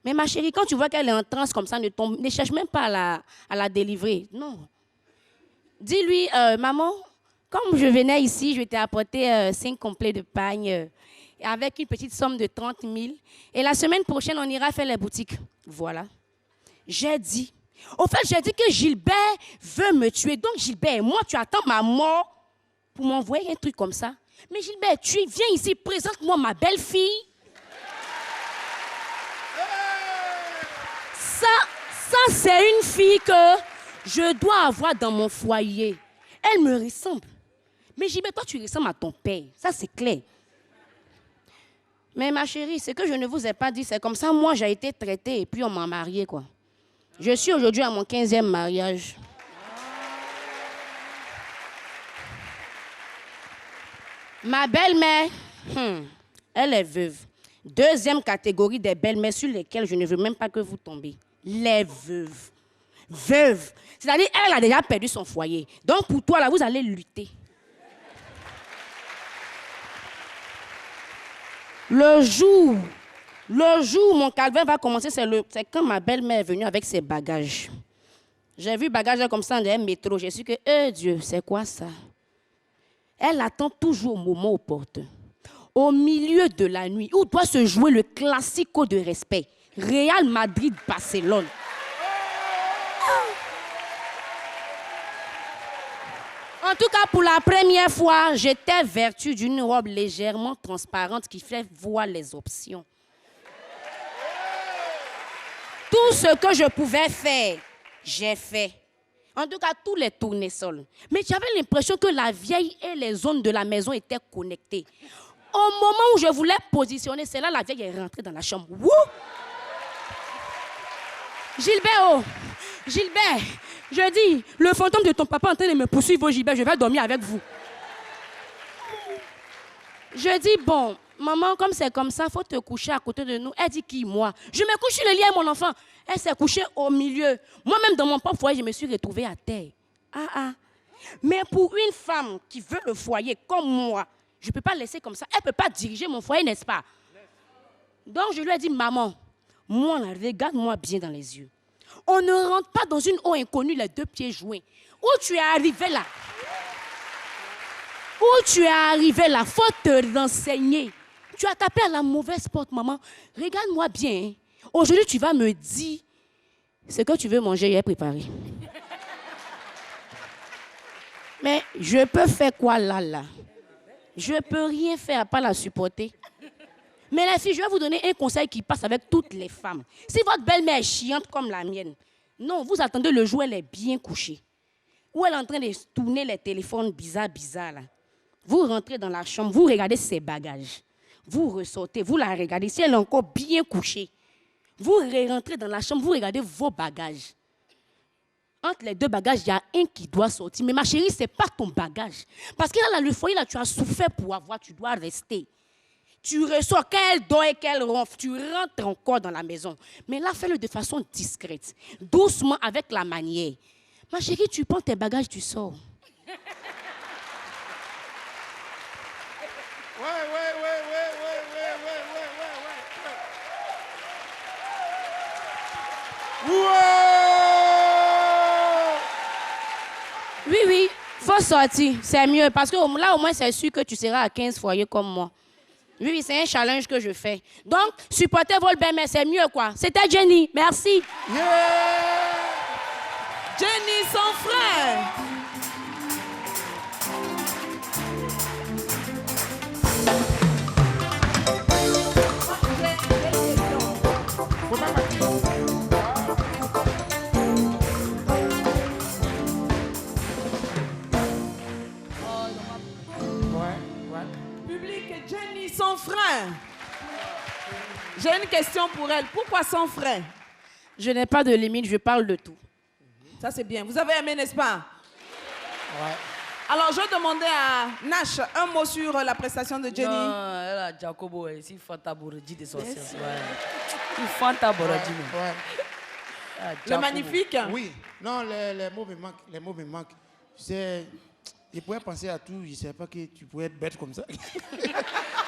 Mais ma chérie, quand tu vois qu'elle est en transe comme ça, ne cherche même pas à la délivrer. Non. Dis-lui, maman, comme je venais ici, je t'ai apporté 5 complets de pagne avec une petite somme de 30 000. Et la semaine prochaine, on ira faire les boutiques. Voilà. J'ai dit, Au fait, j'ai dit que Gilbert veut me tuer. Donc, Gilbert, moi, tu attends ma mort pour m'envoyer un truc comme ça. Mais Gilbert, tu viens ici, présente-moi ma belle-fille. Ça, c'est une fille que je dois avoir dans mon foyer. Elle me ressemble. Mais Gilbert, toi, tu ressembles à ton père. Ça, c'est clair. Mais ma chérie, ce que je ne vous ai pas dit, c'est comme ça, moi, j'ai été traitée et puis on m'a mariée, quoi. Je suis aujourd'hui à mon 15e mariage. Ma belle-mère, elle est veuve. Deuxième catégorie des belles-mères sur lesquelles je ne veux même pas que vous tombiez. Les veuves. Veuve. C'est-à-dire, elle a déjà perdu son foyer. Donc, pour toi, là, vous allez lutter. Le jour où mon calvaire va commencer, c'est quand ma belle-mère est venue avec ses bagages. J'ai vu bagages comme ça dans un métro. J'ai su que, Dieu, c'est quoi ça? Elle attend toujours au moment opportun. Au milieu de la nuit, où doit se jouer le classico de respect. Real Madrid-Barcelone. En tout cas, pour la première fois, j'étais vertu d'une robe légèrement transparente qui fait voir les options. Tout ce que je pouvais faire, j'ai fait. En tout cas, tous les tournesols. Mais j'avais l'impression que la vieille et les zones de la maison étaient connectées. Au moment où je voulais positionner, c'est là la vieille est rentrée dans la chambre. Wouh! Gilbert, Gilbert, je dis, le fantôme de ton papa est en train de me poursuivre, Gilbert, je vais dormir avec vous. Je dis, bon, maman, comme c'est comme ça, il faut te coucher à côté de nous. Elle dit qui, moi? Je me couche sur le lit avec mon enfant. Elle s'est couchée au milieu. Moi-même, dans mon propre foyer, je me suis retrouvée à terre. Mais pour une femme qui veut le foyer comme moi, je ne peux pas laisser comme ça. Elle ne peut pas diriger mon foyer, n'est-ce pas? Donc, je lui ai dit, maman, moi, là, regarde-moi bien dans les yeux. On ne rentre pas dans une eau inconnue, les deux pieds joints. Où tu es arrivé là? Où tu es arrivé là? Faut te renseigner. Tu as tapé à la mauvaise porte, maman. Regarde-moi bien. Hein. Aujourd'hui, tu vas me dire ce que tu veux manger, il est préparé. Mais je peux faire quoi là? Je ne peux rien faire à part la supporter. Mais les filles, je vais vous donner un conseil qui passe avec toutes les femmes. Si votre belle-mère est chiante comme la mienne, non, vous attendez le jour où elle est bien couchée. Où elle est en train de tourner les téléphones bizarres là. Vous rentrez dans la chambre, vous regardez ses bagages. Vous ressortez, vous la regardez. Si elle est encore bien couchée, vous rentrez dans la chambre, vous regardez vos bagages. Entre les deux bagages, il y a un qui doit sortir. Mais ma chérie, ce n'est pas ton bagage. Parce que là, le foyer, là, tu as souffert pour avoir, tu dois rester. Tu ressors, quand elle dort et qu'elle ronfle, tu rentres encore dans la maison. Mais là, fais-le de façon discrète, doucement, avec la manière. Ma chérie, tu prends tes bagages, tu sors. Oui, faut sortir, c'est mieux. Parce que là, au moins, c'est sûr que tu seras à 15 foyers comme moi. Oui, c'est un challenge que je fais. Donc, supportez votre belle-mère, c'est mieux, quoi. C'était Jenny, merci. Yeah! Jenny, son frère. Son frère. J'ai une question pour elle. Pourquoi son frère? Je n'ai pas de limite, je parle de tout. Ça, c'est bien. Vous avez aimé, n'est-ce pas? Ouais. Alors, je demandais à Nash un mot sur la prestation de Jenny. Non, elle a Jacobo, ici, Fanta Bourdi des sorcières. Ouais. Fanta Bourdi. Ouais. Le magnifique. Oui. Non, les mots me manquent. Les mots me manquent. Je pourrais penser à tout. Je ne savais pas que tu pouvais être bête comme ça.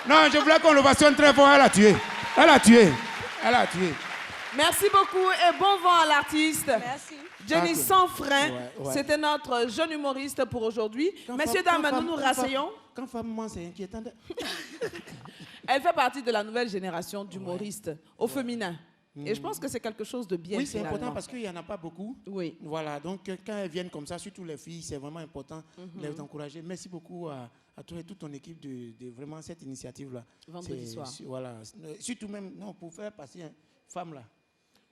Non, je voulais qu'on l'ovationne très fort. Elle a tué. Elle a tué. Elle a tué. Merci beaucoup et bon vent à l'artiste. Merci. Jenny sans frein, ouais. c'était notre jeune humoriste pour aujourd'hui. Messieurs, dames, nous nous rasseyons. Quand femme ment, c'est inquiétant. Elle fait partie de la nouvelle génération d'humoristes au féminin. Et je pense que c'est quelque chose de bien. Oui, c'est finalement. important parce qu'il n'y en a pas beaucoup. Oui. Voilà, donc quand elles viennent comme ça, surtout les filles, c'est vraiment important de les encourager. Merci beaucoup à toi et toute ton équipe de vraiment cette initiative-là. Vendredi soir. Voilà. Surtout même, non, pour faire passer une femme là.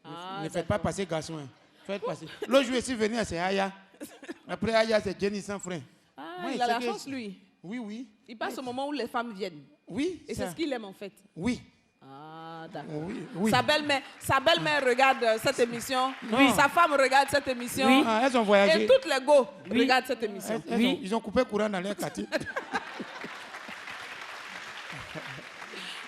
Ah, Ne faites pas passer garçon. Hein. Faites passer. L'autre jour, ici, venir, c'est Aya. Après Aya, c'est Jenny sans frein. Ah, Moi, il a la que- chance, lui. Oui, oui. Il passe au moment où les femmes viennent. Oui. Et c'est ce qu'il aime, en fait. Oui. Ah, d'accord. Oui, oui. Sa belle-mère regarde cette émission. Oui. Sa femme regarde cette émission. Oui. Ah, elles ont voyagé. Et toutes les go regardent cette émission. Ils ont coupé courant dans leur quartier.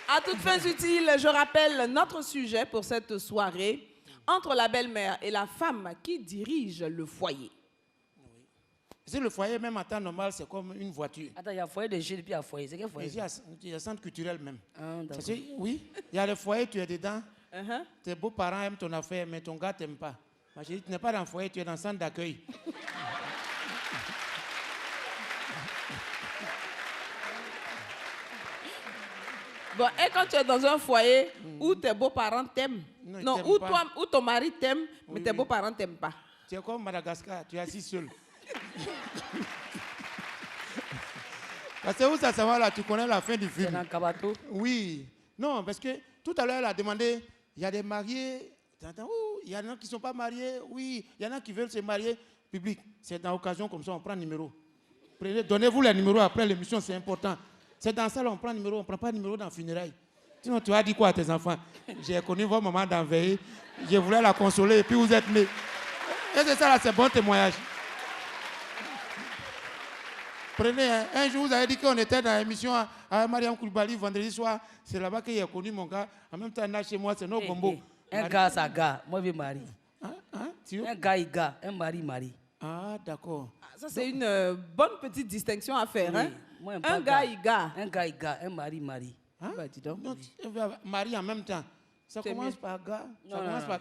À toutes fins utiles, je rappelle notre sujet pour cette soirée. Entre la belle-mère et la femme qui dirige le foyer. C'est le foyer, même en temps normal, c'est comme une voiture. Attends, il y a foyer de jeu et puis il y a foyer. C'est quel foyer? Ici, il y a centre culturel même. Ah, d'accord. Parce que, oui, il y a le foyer, tu es dedans. Uh-huh. Tes beaux-parents aiment ton affaire, mais ton gars t'aime pas. Moi, je dis, tu n'es pas dans le foyer, tu es dans le centre d'accueil. Bon, et quand tu es dans un foyer où tes beaux-parents t'aiment, Non, ils non, t'aiment où, pas. toi, où ton mari t'aime, mais Oui, tes oui. beaux-parents t'aiment pas. Tu es comme Madagascar, tu es assis seul. Parce que où ça va là, tu connais la fin du C'est film. dans Kabato. Oui. Non, parce que tout à l'heure, elle a demandé, il y a des mariés, il y en a qui ne sont pas mariés, oui, il y en a qui veulent se marier. Public, c'est dans l'occasion comme ça, on prend le numéro. Donnez-vous les numéros après l'émission, c'est important. C'est dans ça, là, on prend le numéro, on ne prend pas le numéro dans le funérailles. Sinon, tu as dit quoi à tes enfants? J'ai connu votre maman dans veille, je voulais la consoler et puis vous êtes nés. Et c'est ça, là, c'est bon témoignage. Prenez, hein. Un jour, vous avez dit qu'on était dans l'émission à Mariam Koulibaly vendredi soir. C'est là-bas qu'il a connu mon gars. En même temps, là, chez moi, c'est nos gombo. Un gars, ça gars. Moi, je marie. Hein? Tu veux? Un gars, il gars. Un mari, mari. Ah, d'accord. Ça, c'est une bonne petite distinction à faire. Oui. Hein? Moi, j'aime Un pas gars, il gars. Un gars, il gars. Un mari, mari. Hein? Bah, dis donc. Non, tu vas marier en même temps. Ça C'est commence mieux. par gars, ça Non, commence non, par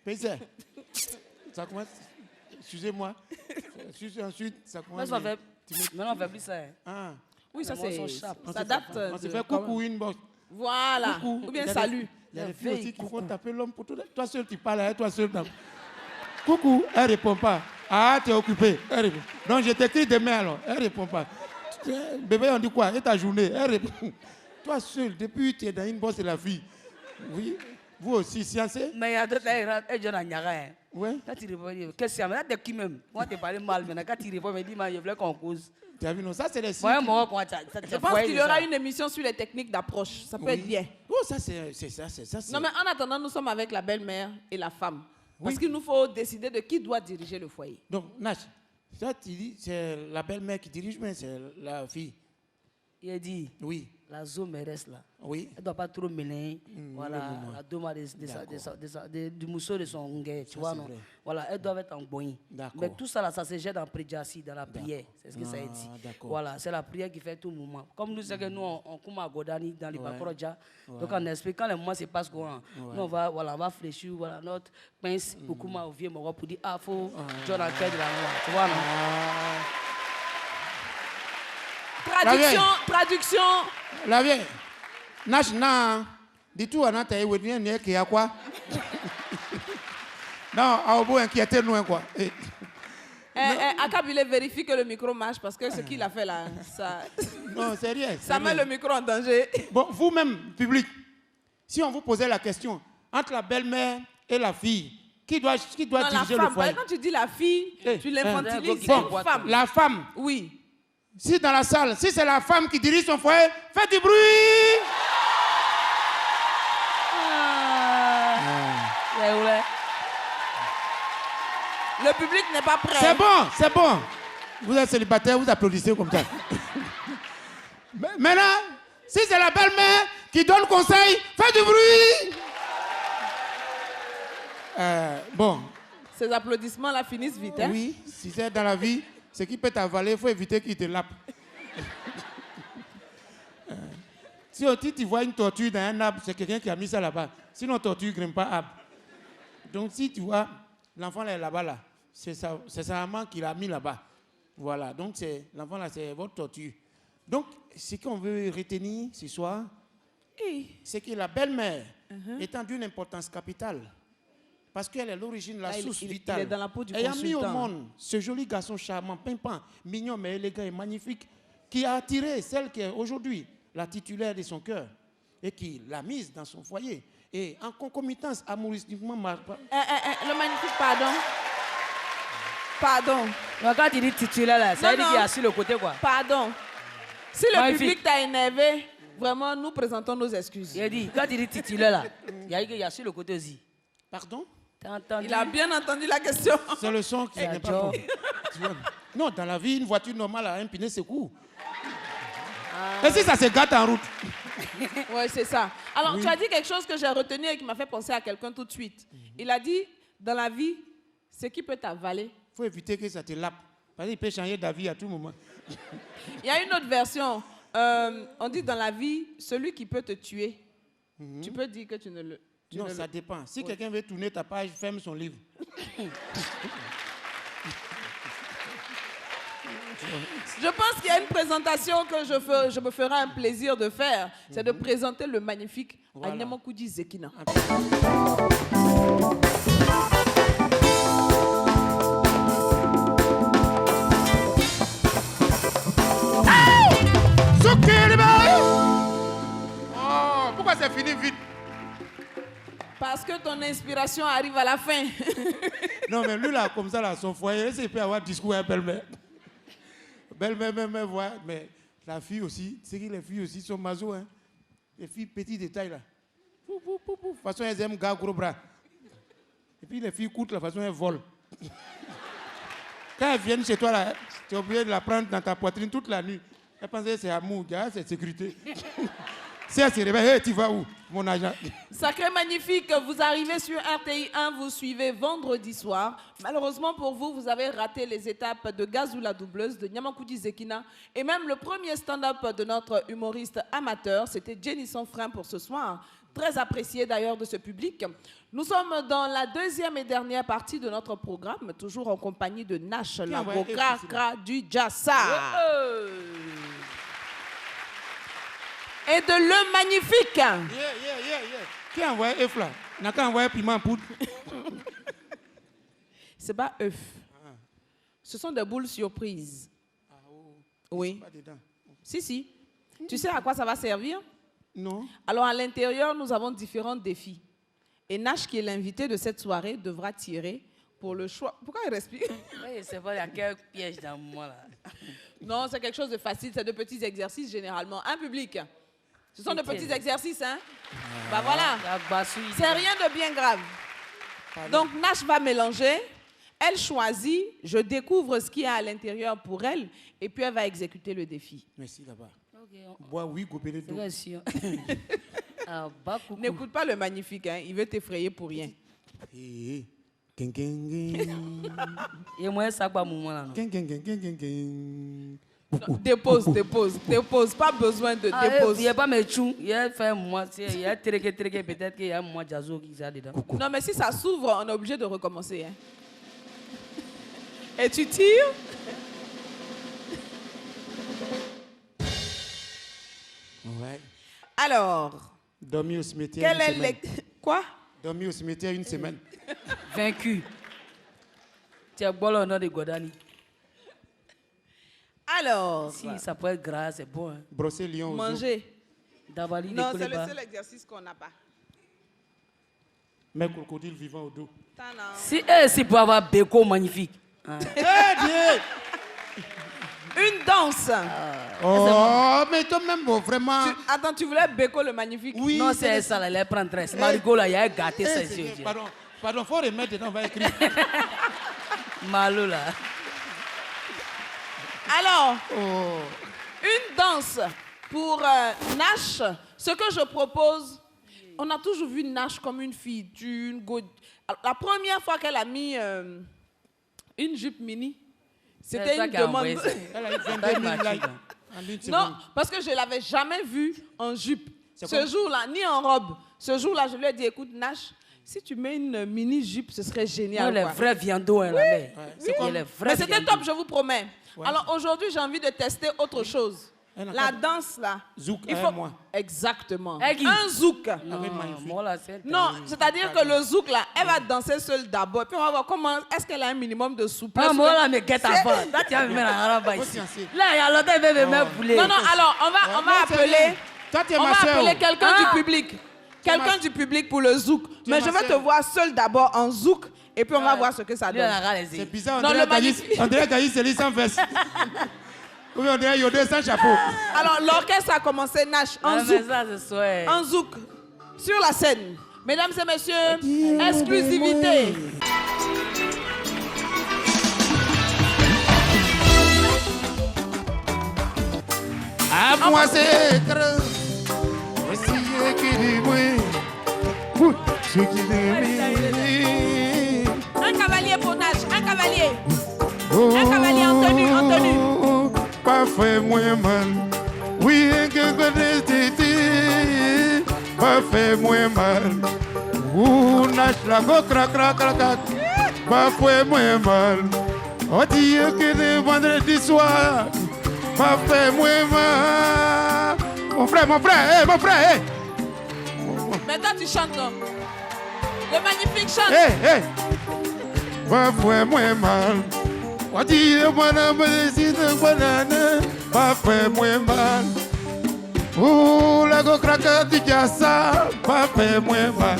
paysan. Ça commence, excusez-moi. Ensuite, ça commence. Maintenant, on fait plus ça. Hein. Ah, Oui, ça, Les mots c'est, sont sharp. on ça se date. fait, on se de- fait coucou une box. Voilà. Coucou. Ou bien Il y a salut. Il y a des La filles aussi veille, qui font coucou. taper l'homme pour tout. Toi seul, tu parles, hein, toi seul. Coucou, elle répond pas. Ah, tu es occupé. Elle répond. Donc, je t'écris demain alors. Elle répond pas. Bébé, on dit quoi? Et ta journée? Elle répond. Toi seul, depuis tu es dans une bosse de la fille. Oui. Vous aussi, sciencé? Mais il y a d'autres, elle jeune à Niaga. Hein. Oui. Quand tu réponds, qu'est-ce qu'il y a? Mais là, t'es qui même? Moi, t'es parlé mal. Maintenant, quand tu réponds, mais dis-moi, je voulais qu'on cause. Tu as vu, non? Ça, c'est les signes. Moi, moi, comment ça? Je pense qu'il y aura une émission sur les techniques d'approche. Ça peut être bien. Oh, ça, c'est ça. C'est Non, mais en attendant, nous sommes avec la belle-mère et la femme. Parce Oui. qu'il nous faut décider de qui doit diriger le foyer. Donc, Nach, ça, tu dis, c'est la belle-mère qui dirige, mais c'est la fille. Il a dit, Oui. la zone reste là. Oui. Elle ne doit pas trop mêler voilà, moment. la doma du mousseau de son guet, tu vois, c'est non? vrai. Voilà, elle doit être en boing. D'accord. Mais tout ça, là, ça se jette dans prédiassi, dans la prière. C'est ce que ça a Ah, dit. d'accord. Voilà, c'est la prière qui fait tout le moment. Comme nous, c'est que nous, on come à Godani, dans les Ouais. Bakoroja. Donc, on explique, quand le moment se passe, nous, on va, voilà, on va fléchir, voilà, notre pince, pour comment on vient, pour dire, ah, faut, John en tête de la loi. Tu vois, non? Ah, Traduction. la vieille. Nach, na, dis tout, on a taillé, ou bien, qu'il y a quoi? Non, on va inquiéter nous, quoi. Akabile vérifie que le micro marche parce que ce qu'il a fait là, ça, Non, c'est rien. ça met le micro en danger. Bon, vous-même, public, si on vous posait la question, entre la belle-mère et la fille, qui doit Non, la diriger le femme. foyer? Quand tu dis la fille, Eh, tu l'infantilises. bon, C'est une femme. La femme, Oui. si dans la salle, si c'est la femme qui dirige son foyer, faites du bruit! Ouais, ouais. Le public n'est pas prêt. C'est bon, c'est bon. Vous êtes célibataire, vous applaudissez comme ça. Maintenant, si c'est la belle-mère qui donne conseil, faites du bruit! Bon, Ces applaudissements là finissent vite. Hein? oui, si c'est dans la vie, ce qui peut t'avaler, il faut éviter qu'il te lappe. Si tu vois une tortue dans un arbre, c'est quelqu'un qui a mis ça là-bas. Sinon, tortue ne grimpe pas arbre. Donc, si tu vois, l'enfant là est là-bas, là, c'est sa maman qui l'a mis là-bas. Voilà, donc l'enfant là, c'est votre tortue. Donc, ce qu'on veut retenir ce soir, c'est que la belle-mère étant d'une importance capitale. Parce qu'elle est l'origine, la source vitale. Il est dans la peau du ayant mis au consultant. monde ce joli garçon charmant, pimpant, mignon mais élégant et magnifique, qui a attiré celle qui est aujourd'hui la titulaire de son cœur et qui l'a mise dans son foyer. Et en concomitance amouristiquement... Le magnifique, pardon. Pardon. Donc, quand tu dis titulaire, là, ça veut dire qu'il est assis le côté, quoi. Pardon. Si le Magnifique. public t'a énervé, vraiment, nous présentons nos excuses. Il a dit, quand tu dis titulaire, là, il a dit qu'il est assis le côté aussi. Pardon? T'as entendu? Il a bien entendu la question. C'est le son qui n'est pas bon. Tu vois? Non, dans la vie, une voiture normale à un pneu, c'est court. Et si ça se gâte en route? Oui, c'est ça. Alors, tu as dit quelque chose que j'ai retenu et qui m'a fait penser à quelqu'un tout de suite. Il a dit, dans la vie, ce qui peut t'avaler. Il faut éviter que ça te lappe. Parce qu'il peut changer d'avis à tout moment. Il y a une autre version. On dit dans la vie, celui qui peut te tuer, tu peux dire que tu ne le... tu Non, ne ça le- dépend. Si quelqu'un veut tourner ta page, ferme son livre. Je pense qu'il y a une présentation que je me ferai un plaisir de faire. C'est de présenter le magnifique Voilà. Agnamokoudji Zekina. Oh, pourquoi c'est fini vite? Parce que ton inspiration arrive à la fin. Non, mais lui, là, comme ça, là, son foyer, il peut avoir discours à belle-mère. Belle-mère, même, voit. Mais la fille aussi, c'est que les filles aussi sont maso, hein. Les filles, petits détails, là. Pou, pou, pou, pou. De toute façon, elles aiment gars, gros bras. Et puis, les filles coûtent, la façon, elles volent. Quand elles viennent chez toi, là, tu es obligé de la prendre dans ta poitrine toute la nuit. Elles pensent que c'est amour, gars, c'est sécurité. Si elle se réveille, hey, tu vas où, mon agent? Sacré magnifique, vous arrivez sur RTI 1, vous suivez vendredi soir. Malheureusement pour vous, vous avez raté les étapes de Gazou la doubleuse, de Nyamakoudi Zekina. Et même le premier stand-up de notre humoriste amateur, c'était Jenny Sonfrein pour ce soir. Très apprécié d'ailleurs de ce public. Nous sommes dans la deuxième et dernière partie de notre programme, toujours en compagnie de Nash, la ouais, Bokakra du Jassa. Et de Le Magnifique. Yeah. Qui a envoyé œuf là? N'a qu'à envoyer piment en poudre. C'est pas œuf. Ce sont des boules surprises. Oui. Pas dedans. Si. Tu sais à quoi ça va servir? Non. Alors, à l'intérieur, nous avons différents défis. Et Nash, qui est l'invité de cette soirée, devra tirer pour le choix. Pourquoi il respire? Oui, c'est pas, il y a quelques pièges dans moi, là. Non, c'est quelque chose de facile. C'est de petits exercices, généralement. Un public. Ce sont de petits exercices, hein? Bah voilà. La bassouille. C'est rien de bien grave. Donc, Nash va mélanger. Elle choisit. Je découvre ce qu'il y a à l'intérieur pour elle. Et puis, elle va exécuter le défi. Merci là-bas. Ok, Bois, oui, gobelet c'est d'eau. vrai, sûr. Ah, bah, coucou. N'écoute pas le magnifique, hein? Il veut t'effrayer pour rien. Eh, King, king, king. Et moi, ça, pas moment, là, non. King, king, king, king, king, king. Non, dépose. Pas besoin de Ah, dépose. il n'y a pas mes chou. Il y a fait moi. Il y a tréqué, peut-être qu'il y a moi, Jazo, qui est dedans. Non, mais si ça s'ouvre, on est obligé de recommencer. Hein. Et tu tires. Ouais. Alors, Dormi au cimetière quel est une semaine. Quoi? Dormi au cimetière une semaine. Vaincu. Tu as bon l'honneur de Godani. Alors, Si ça peut être gras, c'est bon. Hein. Brosser lion aux os. manger. Dabali, Non, les c'est le Koleba. seul exercice qu'on n'a pas. Mais crocodile vivant au dos. Tana. Si pour avoir Beko magnifique. Hein. Eh, Dieu! Une danse. Oh, mais toi-même, bon, vraiment. Attends, tu voulais Beko le magnifique? Oui, Non, c'est ça, là, elle prend 13. Marigot, là, il y a gâté ça ici. Eh, pardon, faut remettre dedans, on va écrire. Malo, là. Alors, Oh. une danse pour Nash. Ce que je propose, on a toujours vu Nash comme une fille dune. Alors, la première fois qu'elle a mis une jupe mini, c'était toi une qui as demande. envoyé ça. Elle a eu Toi, 22 000 Mathieu, likes là. en une Non, seconde. parce que je ne l'avais jamais vue en jupe. C'est Ce quoi? jour-là, ni en robe. Ce jour-là, je lui ai dit, écoute, Nash, si tu mets une mini-jupe, ce serait Non, génial. les quoi. vrais viandos, hein, la mère. C'est Il y a comme- les vrais Mais c'était viandos. top, je vous promets. Alors aujourd'hui, j'ai envie de tester autre chose. La danse, là. Zouk, il faut... moi. Exactement. Hey, Un zouk. Non, c'est-à-dire que le zouk, là, elle va danser seule d'abord. Puis on va voir comment, est-ce qu'elle a un minimum de souplesse. Non, moi, là, mais qu'est-ce que tu tu vas me mettre en arabe ici. Là, il y a longtemps, il va me mettre poulet. Non, alors, on va appeler... Toi, tu es on ma va soeur. appeler quelqu'un du public. Quelqu'un du public pour le zouk. Mais je vais te voir seule d'abord en zouk. Et puis on va voir ce que ça donne. C'est bizarre, Non, on dirait Gaïs Céline sans veste. Ou bien on dirait Yodé sans chapeau. Alors, l'orchestre a commencé, Nash, en zouk. En zouk, sur la scène. Mesdames et messieurs, exclusivité. À moi c'est grand. Voici qui dit oui. Ce qui dit un cavalier pour Nash, un cavalier. Un cavalier en tenue, en tenue. Parfait moins mal. Oui, quelque chose parfait moins mal. Ouh, Nash la go crac crac crac. Parfait moins mal. On dit que le vendredi soir. Parfait moins mal. Mon frère, hey. Maintenant tu chantes, non? Le magnifique chante. Hey. Parfait moins mal. On dit que banane. Parfait moins mal. Ouh, la go craquer du cassa. Parfait moins mal.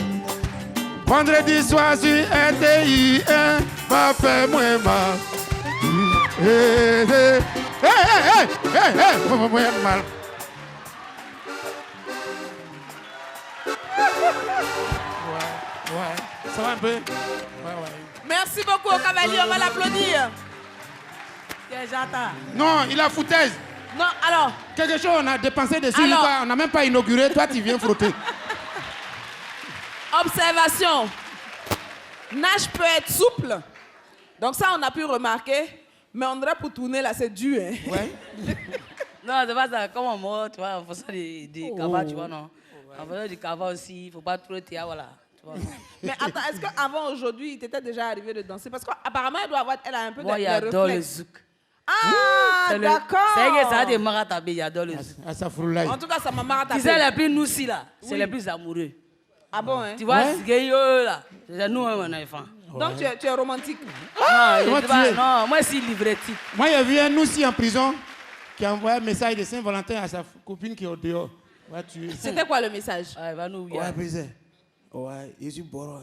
Vendredi soir sur RTI 1. Parfait moins mal. Hey. Moins mal. Ouais. Ça va un peu? Ouais. Merci beaucoup au cavalier, on va l'applaudir. Non, il a foutaise. Non, alors. Quelque chose, on a dépensé dessus, Alors, on n'a même pas inauguré, toi tu viens frotter. Observation. Nash peut être souple. Donc ça, on a pu remarquer. Mais on dirait pour tourner là, c'est dur. Hein? Ouais. Non, c'est pas ça. Comme moi, tu vois, en faisant des cavas, tu vois, non. En faisant des cavas aussi, il ne faut pas trop être, voilà. Tu vois, mais attends, est-ce qu'avant aujourd'hui, il t'était déjà arrivé de danser? Parce qu'apparemment, elle a un peu de moi, j'adore le zouk. Ah, d'accord. C'est que ça a des maratabés, j'adore le zouk. En tout cas, ça m'a maratabé. Tu sais, les plus nous aussi, là, c'est les plus amoureux. Ah bon, hein? Tu vois, c'est là, c'est nous, on est enfants. Donc, tu es romantique? Non, moi, je suis livretique. Moi, il y a un aussi en prison qui a envoyé un message de Saint-Valentin à sa copine qui est au dehors. C'était quoi le message? Il va nous ouais, président. Ouais, je suis bon.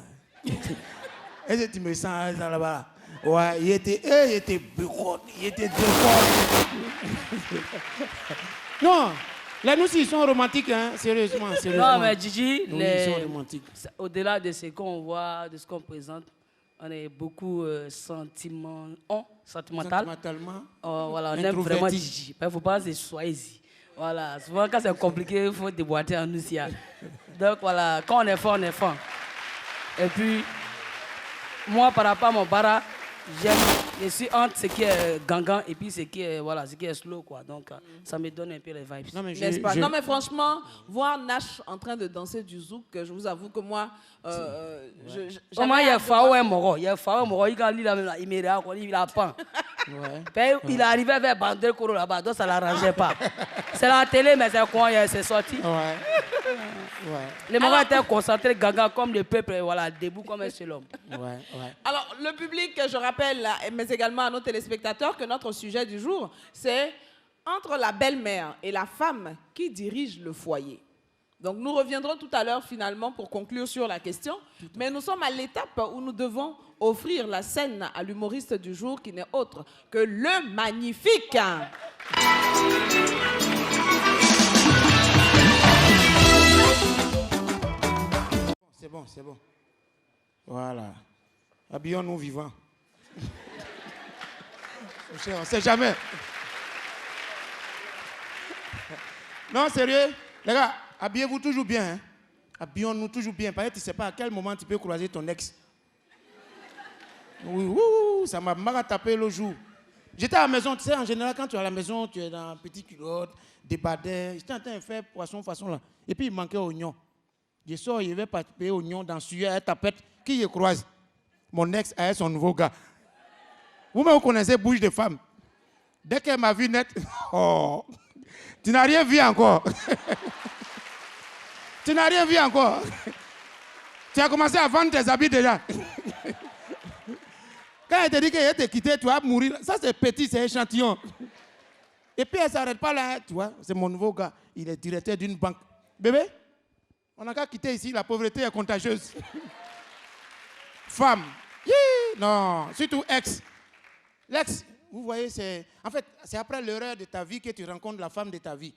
Est-ce que tu me sens là-bas? Ouais, il était bécon, il était défort. Non, là, nous, ils sont romantiques, hein, sérieusement. Non, mais Gigi, ils sont romantiques. Au-delà de ce qu'on voit, de ce qu'on présente, on est beaucoup sentimentalement. Voilà, on aime vraiment Gigi. Il ne faut pas se soyez-y. Voilà, souvent quand c'est compliqué, il faut déboîter en nous. Donc voilà, quand on est fort, on est fort. Et puis, moi, par rapport à mon bara, je suis entre ce qui est gangan et puis ce qui est slow, quoi. Donc, ça me donne un peu les vibes. Non, mais franchement, voir Nash en train de danser du zouk, je vous avoue que moi, comment il y a Fao et Moro? Il y a Fao et Moro, il a pas. Il est arrivé vers Bandel Koro là-bas, donc ça ne l'arrangeait pas. C'est la télé, mais c'est quoi, c'est sorti. Les Moro étaient concentrés, gaga comme le peuple, voilà, debout comme un seul homme. Alors, le public, je rappelle, mais également à nos téléspectateurs, que notre sujet du jour, c'est entre la belle-mère et la femme qui dirige le foyer. Donc, nous reviendrons tout à l'heure, finalement, pour conclure sur la question. Mais nous sommes à l'étape où nous devons offrir la scène à l'humoriste du jour, qui n'est autre que le magnifique. C'est bon. Voilà. Habillons-nous vivants. On ne sait jamais. Non, sérieux, les gars, habillez-vous toujours bien. Hein? Habillons-nous toujours bien. Parce que tu ne sais pas à quel moment tu peux croiser ton ex. Ça m'a mal tapé le jour. J'étais à la maison, tu sais, en général, quand tu es à la maison, tu es dans un petit culotte, des badins. J'étais en train de faire poisson façon là. Et puis il manquait oignon. Je sors, il vais participer oignon dans sueur, tapette. Qui je croise? Mon ex avec son nouveau gars. Vous-même, vous connaissez bouche de femme. Dès qu'elle m'a vu net, oh, Tu n'as rien vu encore. Tu n'as rien vu encore. Tu as commencé à vendre tes habits déjà. Quand elle te dit qu'elle t'a quitté, tu vas mourir. Ça, c'est petit, c'est échantillon. Et puis, elle ne s'arrête pas là. Tu vois, c'est mon nouveau gars. Il est directeur d'une banque. Bébé, on n'a qu'à quitter ici. La pauvreté est contagieuse. Femme. Non, surtout ex. L'ex, vous voyez, c'est... En fait, c'est après l'erreur de ta vie que tu rencontres la femme de ta vie.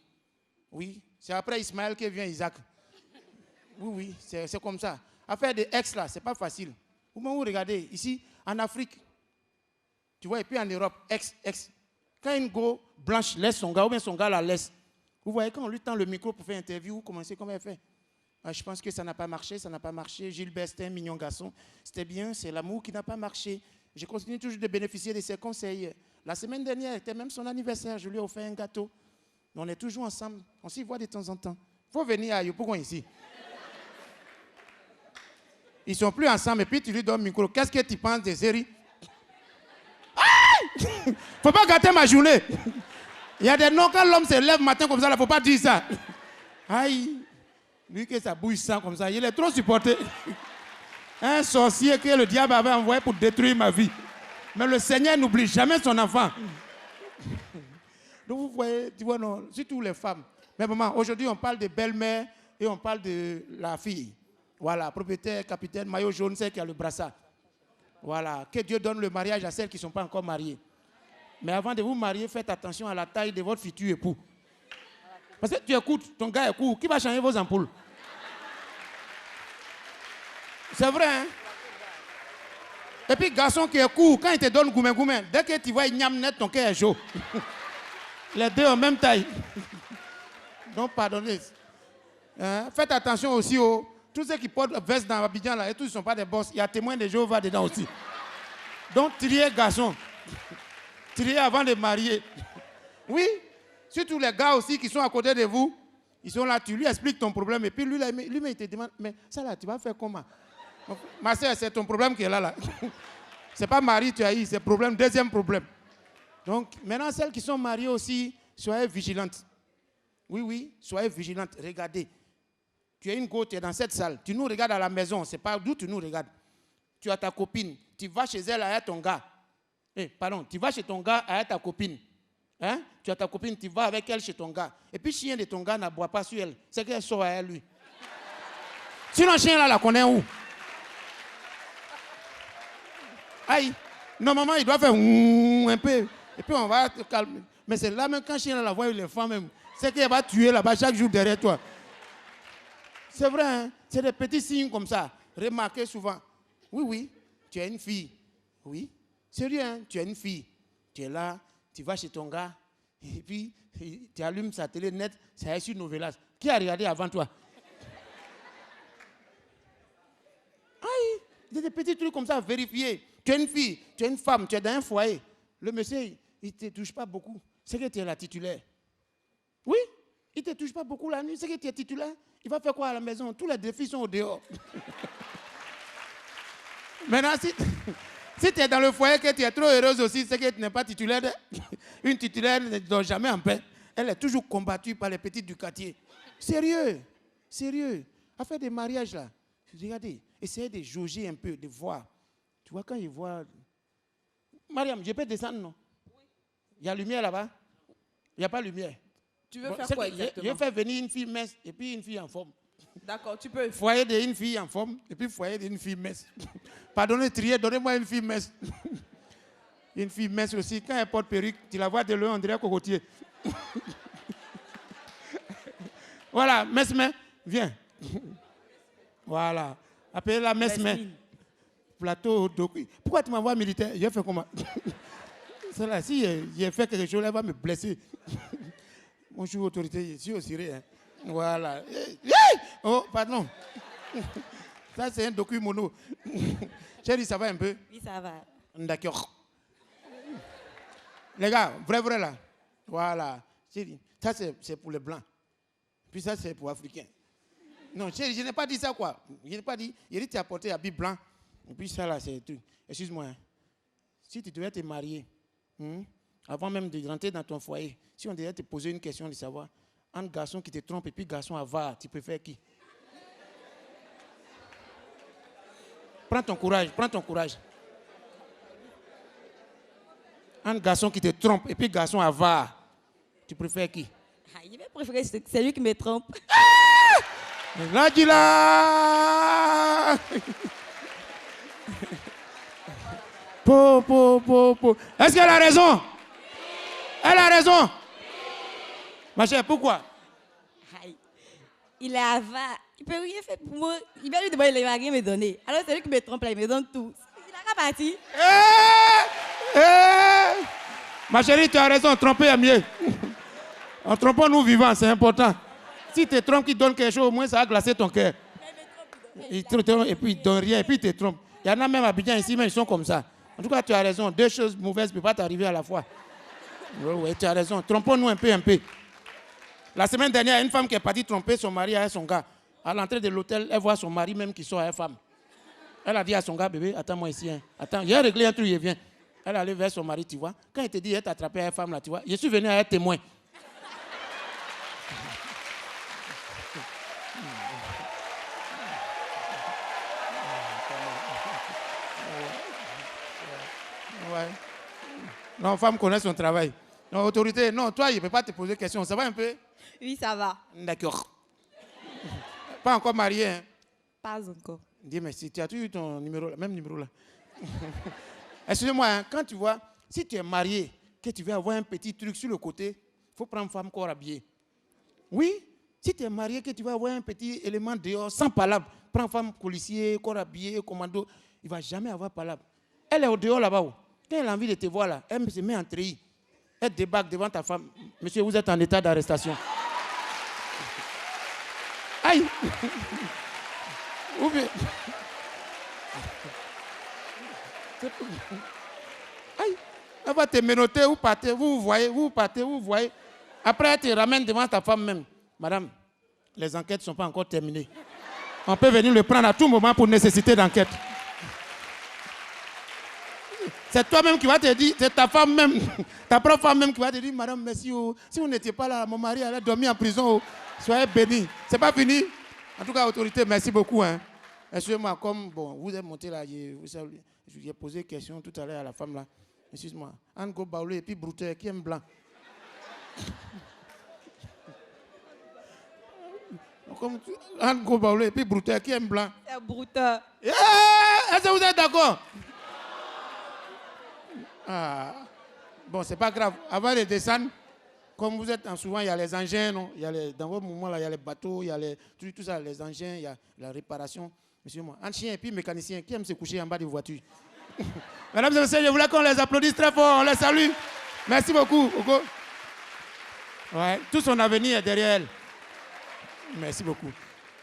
Oui, c'est après Ismaël que vient Isaac. Oui, c'est comme ça. Affaire de ex, là, c'est pas facile. Vous regardez, ici, en Afrique, tu vois, et puis en Europe, ex. Quand une go blanche laisse son gars, ou bien son gars la laisse, vous voyez, quand on lui tend le micro pour faire une interview, vous commencez comme elle fait. Ah, je pense que ça n'a pas marché. Gilbert, c'était un mignon garçon. C'était bien, c'est l'amour qui n'a pas marché. Je continue toujours de bénéficier de ses conseils. La semaine dernière, c'était même son anniversaire. Je lui ai offert un gâteau. On est toujours ensemble. On s'y voit de temps en temps. Il faut venir à Yopougon ici. Ils ne sont plus ensemble et puis tu lui donnes le micro. Qu'est-ce que tu penses des séries? Il ne faut pas gâter ma journée. Il y a des noms, quand l'homme se lève matin comme ça, il ne faut pas dire ça. Aïe, lui que ça bouge ça comme ça, il est trop supporté. Un sorcier que le diable avait envoyé pour détruire ma vie. Mais le Seigneur n'oublie jamais son enfant. Donc vous voyez, tu vois, non, surtout les femmes. Mais maman, aujourd'hui on parle de belle-mère et on parle de la fille. Voilà, propriétaire, capitaine, maillot jaune, celle qui a le brassard. Voilà, que Dieu donne le mariage à celles qui ne sont pas encore mariées. Mais avant de vous marier, faites attention à la taille de votre futur époux. Parce que tu écoutes, ton gars est court, qui va changer vos ampoules? C'est vrai, hein? Et puis, garçon qui est court, quand il te donne goumé, dès que tu vois, il niam net, ton cœur est chaud. Les deux en même taille. Donc, pardonnez. Hein? Faites attention aussi aux... Tous ceux qui portent veste dans Abidjan, là, et tous ne sont pas des boss. Il y a témoins de Jéhovah dedans aussi. Donc, triez garçon. Triez avant de marier. Oui, surtout les gars aussi qui sont à côté de vous. Ils sont là, tu lui expliques ton problème. Et puis lui, il te demande, mais ça là, tu vas faire comment? Ma soeur, c'est ton problème qui est là. C'est pas mari, tu as eu, c'est problème, deuxième problème. Donc, maintenant, celles qui sont mariées aussi, soyez vigilantes. Oui, soyez vigilantes. Regardez. Tu es une go, tu es dans cette salle. Tu nous regardes à la maison. C'est pas d'où tu nous regardes. Tu as ta copine. Tu vas chez elle avec ton gars. Tu vas chez ton gars avec ta copine. Hein? Tu as ta copine, tu vas avec elle chez ton gars. Et puis, le chien de ton gars n'aboie pas sur elle. C'est qu'elle sort à elle, lui. Sinon, le chien là, la connaît où? Aïe. Normalement, il doit faire un peu. Et puis, on va te calmer. Mais c'est là même quand le chien là, la voit, les femmes même. C'est qu'elle va tuer là-bas chaque jour derrière toi. C'est vrai, hein? C'est des petits signes comme ça. Remarquez souvent. Oui, tu es une fille. Oui, sérieux, hein? Tu es une fille. Tu es là, tu vas chez ton gars, et puis tu allumes sa télé net, ça est sur Novelas. Qui a regardé avant toi? Aïe, il y a des petits trucs comme ça à vérifier. Tu es une fille, tu es une femme, tu es dans un foyer. Le monsieur, il ne te touche pas beaucoup. C'est que tu es la titulaire. Oui, il ne te touche pas beaucoup la nuit. C'est que tu es titulaire. Il va faire quoi à la maison? Tous les défis sont au dehors. Maintenant, si tu es dans le foyer, que tu es trop heureuse aussi, c'est que tu n'es pas titulaire. Une titulaire ne dort jamais en paix. Elle est toujours combattue par les petites du quartier. Sérieux. Affaire des mariages là. Regardez, essayez de jauger un peu, de voir. Tu vois, quand ils voient... Mariam, je peux descendre, non? Oui. Il y a lumière là-bas? Il n'y a pas lumière. Tu veux faire quoi exactement? Je vais faire venir une fille mince et puis une fille en forme. D'accord, tu peux. Foyer d'une fille en forme et puis foyer d'une fille mince. Pardonnez, trier, donnez-moi une fille mince. Une fille mince aussi. Quand elle porte perruque, tu la vois de loin, on dirait cocotier. Voilà, mesme, viens. Voilà. Appelez-la mesme. Plateau d'Okui. Pourquoi tu m'envoies militaire? Je fais comment? Celle-là, si j'ai fait quelque chose, elle va me blesser. Moi, je suis autorité, je suis au Syrie. Hein. Voilà. Oh, pardon. Ça, c'est un docu mono. Chérie, ça va un peu? Oui, ça va. D'accord. Les gars, vrai là. Voilà. Chérie, ça, c'est pour les Blancs. Puis ça, c'est pour les Africains. Non, chérie, je n'ai pas dit ça, quoi. Je n'ai pas dit. Il dit, tu as porté habit blanc. Et puis ça, là, c'est tout. Excuse-moi. Hein. Si tu devais te marier avant même de rentrer dans ton foyer, si on devait te poser une question de savoir, un garçon qui te trompe et puis garçon avare, tu préfères qui? Prends ton courage, prends ton courage. Un garçon qui te trompe et puis garçon avare, tu préfères qui? Je vais préférer celui qui me trompe. Là, dis là. Est-ce qu'elle a raison? Elle a raison. Ma chère, pourquoi? Il est avare. Il ne peut rien faire pour moi. Il va lui demander, il ne va rien me donner. Alors celui qui me trompe là, il me donne tout. Il a qu'à partir. Ma chérie, tu as raison, tromper est mieux. En trompant nous vivants, c'est important. Si tu te trompes, qu'il donne quelque chose, au moins ça va glacer ton cœur. Il te trompe et puis il ne donne rien, et puis il te trompe. Il y en a même à Abidjan ici, mais ils sont comme ça. En tout cas, tu as raison. Deux choses mauvaises ne peuvent pas t'arriver à la fois. Oui, tu as raison. Trompons-nous un peu. La semaine dernière, il y a une femme qui est partie tromper son mari avec son gars. À l'entrée de l'hôtel, elle voit son mari même qui sort avec femme. Elle a dit à son gars, bébé, attends-moi ici. Hein. Attends, il a réglé un truc, il vient. Elle est allée vers son mari, tu vois. Quand il te dit, elle t'a attrapé avec femme, là, tu vois. Je suis venu avec témoin. Ouais. Non, femme connaît son travail. Non, autorité, non, toi, il ne peut pas te poser de questions. Ça va un peu? Oui, ça va. D'accord. Pas encore marié, hein? Pas encore. Dis merci. Tu as eu ton numéro, même numéro là. Excusez-moi, hein, quand tu vois, si tu es marié, que tu veux avoir un petit truc sur le côté, il faut prendre une femme corps habillée. Oui, si tu es marié, que tu veux avoir un petit élément dehors, sans palabre, prends une femme policier, corps habillé, commando, il ne va jamais avoir palabre. Elle est au dehors là-bas. Quand elle a envie de te voir là, elle se met en treillis. Elle débarque devant ta femme. Monsieur, vous êtes en état d'arrestation. Aïe! Aïe! Elle va te menotter, vous partez, vous voyez, vous partez, vous voyez. Après, elle te ramène devant ta femme même. Madame, les enquêtes ne sont pas encore terminées. On peut venir le prendre à tout moment pour nécessité d'enquête. C'est toi-même qui va te dire, c'est ta femme même, ta propre femme même qui va te dire, madame, merci. Oh. Si vous n'étiez pas là, mon mari allait dormir en prison. Oh. Soyez bénis. C'est pas fini. En tout cas, autorité, merci beaucoup. Hein. Excusez-moi, comme bon, vous êtes monté là, j'ai posé une question tout à l'heure à la femme là. Excuse-moi. Anne Gobaoulé et puis Brouteur, qui aime blanc? Anne Gobaoulé et puis Brouteur, qui aime blanc? C'est Brouteur. Est-ce que vous êtes d'accord? Ah. Bon, c'est pas grave. Avant de descendre, comme vous êtes souvent, il y a les engins, non? Il y a dans vos moments là, il y a les bateaux, il y a tout ça, les engins, il y a la réparation. Monsieur-moi, un chien et puis mécanicien, qui aime se coucher en bas des voitures? Mesdames et messieurs, je voulais qu'on les applaudisse très fort, on les salue. Merci beaucoup. Ouais, tout son avenir est derrière elle. Merci beaucoup.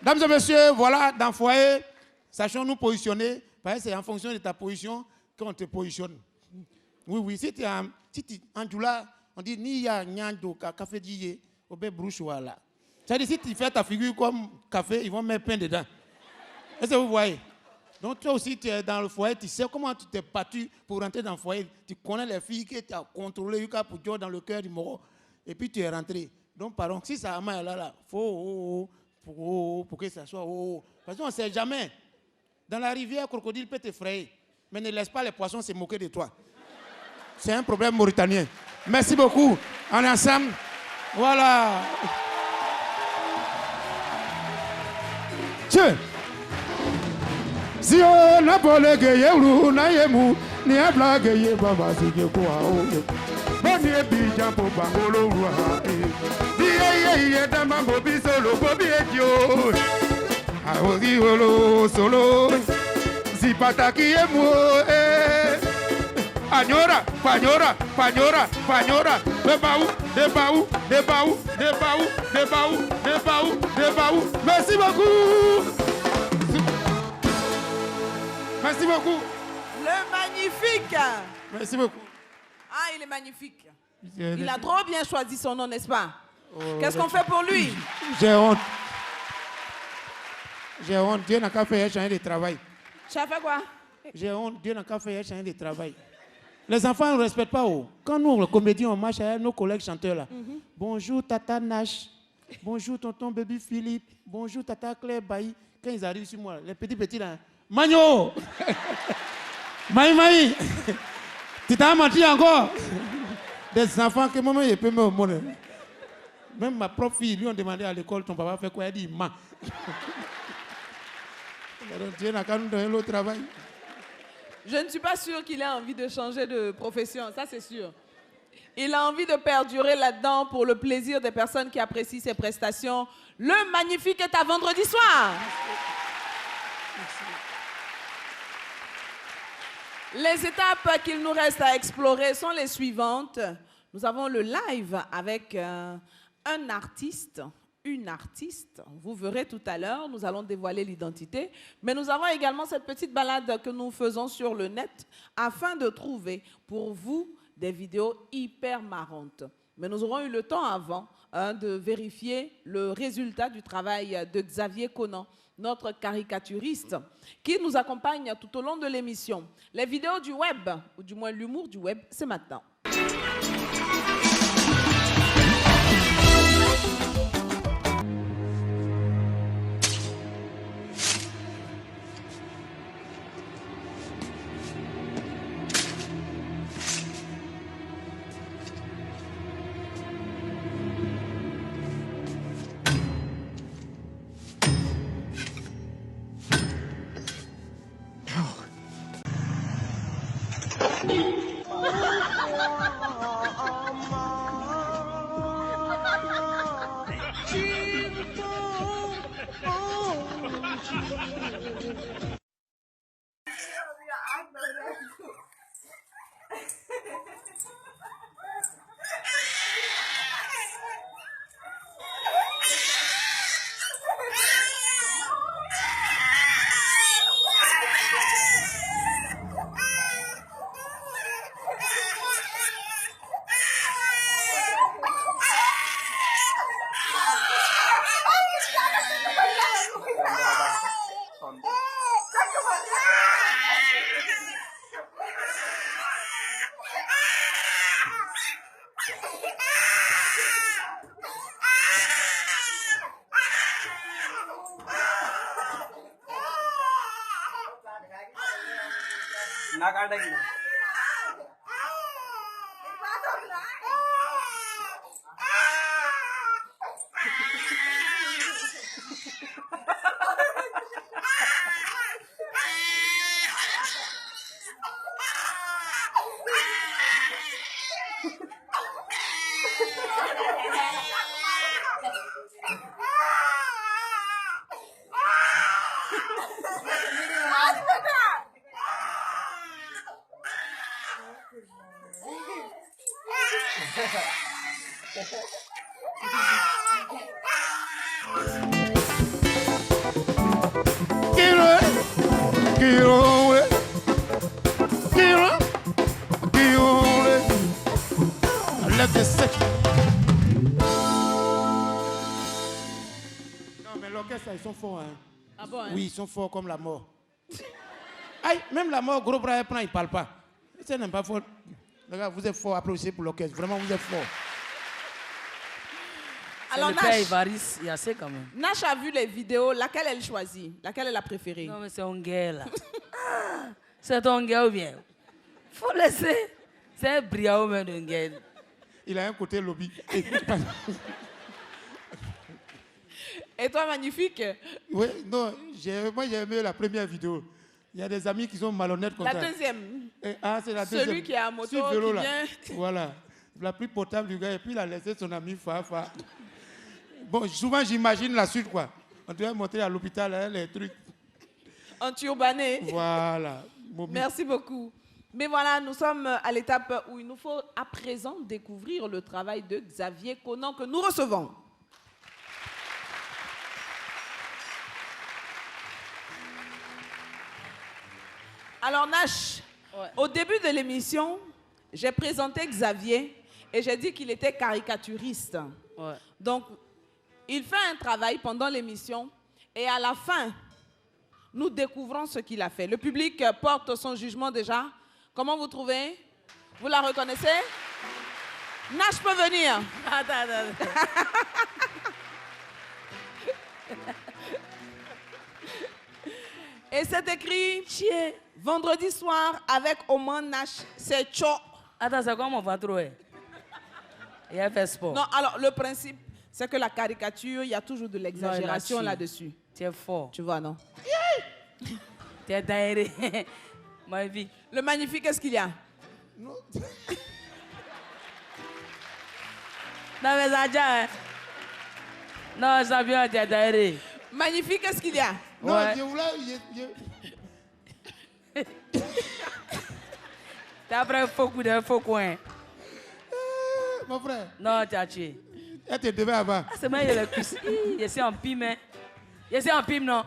Mesdames et messieurs, voilà, dans le foyer, sachons nous positionner, parce que c'est en fonction de ta position qu'on te positionne. Oui, si tu es en doula, on dit ni ya nyando café d'hier, au bé brouchoua. C'est-à-dire, si tu fais ta figure comme café, ils vont mettre pain dedans. Est-ce que vous voyez? Donc, toi aussi, tu es dans le foyer, tu sais comment tu t'es battu pour rentrer dans le foyer. Tu connais les filles que tu as contrôlées pour jouer dans le cœur du Moro. Et puis, tu es rentré. Donc, pardon, si ça est là, il faut pour que ça soit Parce qu'on ne sait jamais. Dans la rivière, crocodile peut t'effrayer. Mais ne laisse pas les poissons se moquer de toi. C'est un problème mauritanien. Merci beaucoup. On est ensemble. Voilà. Tiens. Si on n'a pas le gueule, n'a yemu, ni a blague ye baba si je quoi. Boni e bijan po bangolo roi. Ye dama bobi solo bobi edio. Aogi solo. Si pataki e mo Pagnora, débaou. Merci beaucoup. Merci beaucoup. Le magnifique. Merci beaucoup. Ah, il est magnifique. Il a trop bien choisi son nom, n'est-ce pas? Qu'est-ce qu'on fait pour lui? J'ai honte. Dieu n'a qu'à faire changer de travail. Tu as fait quoi? J'ai honte. Dieu n'a qu'à faire changer de travail. Les enfants ne respectent pas. Oh. Quand nous, les comédiens, on marche avec nos collègues chanteurs là. Bonjour, Tata Nash. Bonjour, tonton Baby Philippe. Bonjour, Tata Claire Bailly. Quand ils arrivent sur moi, les petits là. Magno! Maï! Tu t'as menti encore? Des enfants que moi, je peux me monnaie. Même ma propre fille, lui, on demandé à l'école, ton papa fait quoi? Elle dit, ma. Dieu n'a qu'à nous donner le travail. Je ne suis pas sûre qu'il ait envie de changer de profession, ça c'est sûr. Il a envie de perdurer là-dedans pour le plaisir des personnes qui apprécient ses prestations. Le magnifique est à vendredi soir. Les étapes qu'il nous reste à explorer sont les suivantes. Nous avons le live avec un artiste, une artiste. Vous verrez tout à l'heure, nous allons dévoiler l'identité. Mais nous avons également cette petite balade que nous faisons sur le net afin de trouver pour vous des vidéos hyper marrantes. Mais nous aurons eu le temps avant de vérifier le résultat du travail de Xavier Conan, notre caricaturiste, qui nous accompagne tout au long de l'émission. Les vidéos du web, ou du moins l'humour du web, c'est maintenant. Non, mais l'orchestre, ils sont forts. Hein. Ah bon, hein? Oui, ils sont forts comme la mort. Aïe, même la mort, gros bras, il ne parle pas. Ça n'est pas fort. Regarde, vous êtes fort, applaudissez pour l'orchestre. Vraiment, vous êtes fort. Alors, le père Évariste, il y a assez quand même. Nash a vu les vidéos, laquelle elle choisit? Laquelle elle a préférée? Non, mais c'est un gars là. C'est ton gars ou bien? Faut laisser. C'est un brillant même d'un gars. Il a un côté lobby. Et toi, magnifique? Oui, non, moi j'ai aimé la première vidéo. Il y a des amis qui sont malhonnêtes comme ça. La deuxième. C'est la deuxième. Celui qui a un moto sur vélo, qui là. vient. Voilà. La plus potable du gars. Et puis il a laissé son ami Fafa. Bon, souvent j'imagine la suite, quoi. On doit montrer à l'hôpital hein, les trucs. En turbané. Voilà. Merci beaucoup. Mais voilà, nous sommes à l'étape où il nous faut à présent découvrir le travail de Xavier Conan que nous recevons. Alors Nash, ouais. Au début de l'émission, j'ai présenté Xavier et j'ai dit qu'il était caricaturiste. Ouais. Donc, il fait un travail pendant l'émission et à la fin, nous découvrons ce qu'il a fait. Le public porte son jugement déjà. Comment vous trouvez? Vous la reconnaissez? Nash peut venir. Attends. Et c'est écrit vendredi soir avec Oman Nash. C'est Cho. Attends, c'est quoi mon ventre? Il a fait sport. Non, alors le principe, c'est que la caricature, il y a toujours de l'exagération là-dessus. Tu es fort. Tu vois, non? Tu es daéré. Ma vie. Le magnifique, qu'est-ce qu'il y a? Non, mais ça déjà, hein. Non, ça vient, tu es daéré. Magnifique, qu'est-ce qu'il y a? Non, Ouais. je voulais... T'as pris un faux coup d'un faux coin. Mon frère, Non, tu as tué. elle te devait avoir. Ah, c'est moi, il a le cuisse. Je suis en pime, hein. Je suis en pime, non?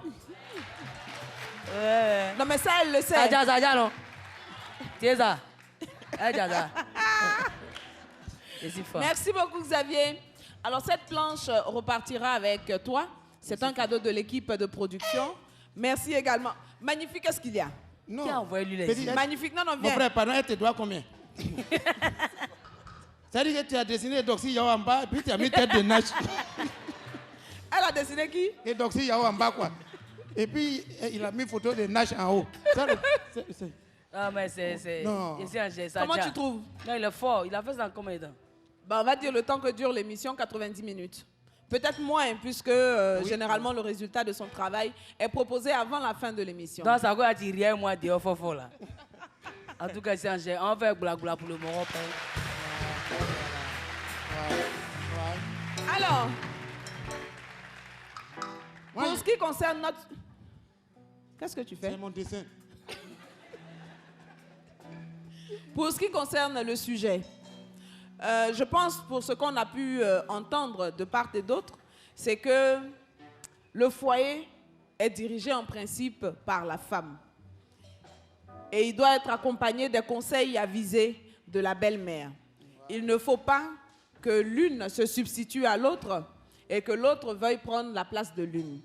Ouais. Non, mais ça, elle le sait. Ça déjà, non? Tu es ça? Ça. Je suis fort. Merci beaucoup, Xavier. Alors, cette planche repartira avec toi. C'est un cadeau de l'équipe de production. Merci également. Magnifique, qu'est-ce qu'il y a? Non. Qui a envoyé lui les Petit, yeux? Magnifique, non, Mon viens. frère, pardon, elle te doit combien? Ça veut dire que tu as dessiné Doxy Yao en bas, et puis tu as mis tête de Nash. Elle a dessiné qui? Et Doxy Yao en bas, quoi. Et puis, il a mis photo de Nash en haut. Ça, c'est... Ah, mais c'est... Non. Ici, ça Comment déjà. tu trouves? Non, il est fort. Il a fait ça en combien de temps? Ben, on va dire le temps que dure l'émission, 90 minutes. Peut-être moins, puisque généralement le résultat de son travail est proposé avant la fin de l'émission. Donc, ça va dire rien, moi, dehors, fort, là. En tout cas, c'est un jet. On va faire gloula pour le moment. Alors, pour ce qui concerne notre... Qu'est-ce que tu fais? C'est mon dessin. Pour ce qui concerne le sujet, je pense, pour ce qu'on a pu entendre de part et d'autre, c'est que le foyer est dirigé en principe par la femme. Et il doit être accompagné des conseils avisés de la belle-mère. Il ne faut pas que l'une se substitue à l'autre et que l'autre veuille prendre la place de l'une.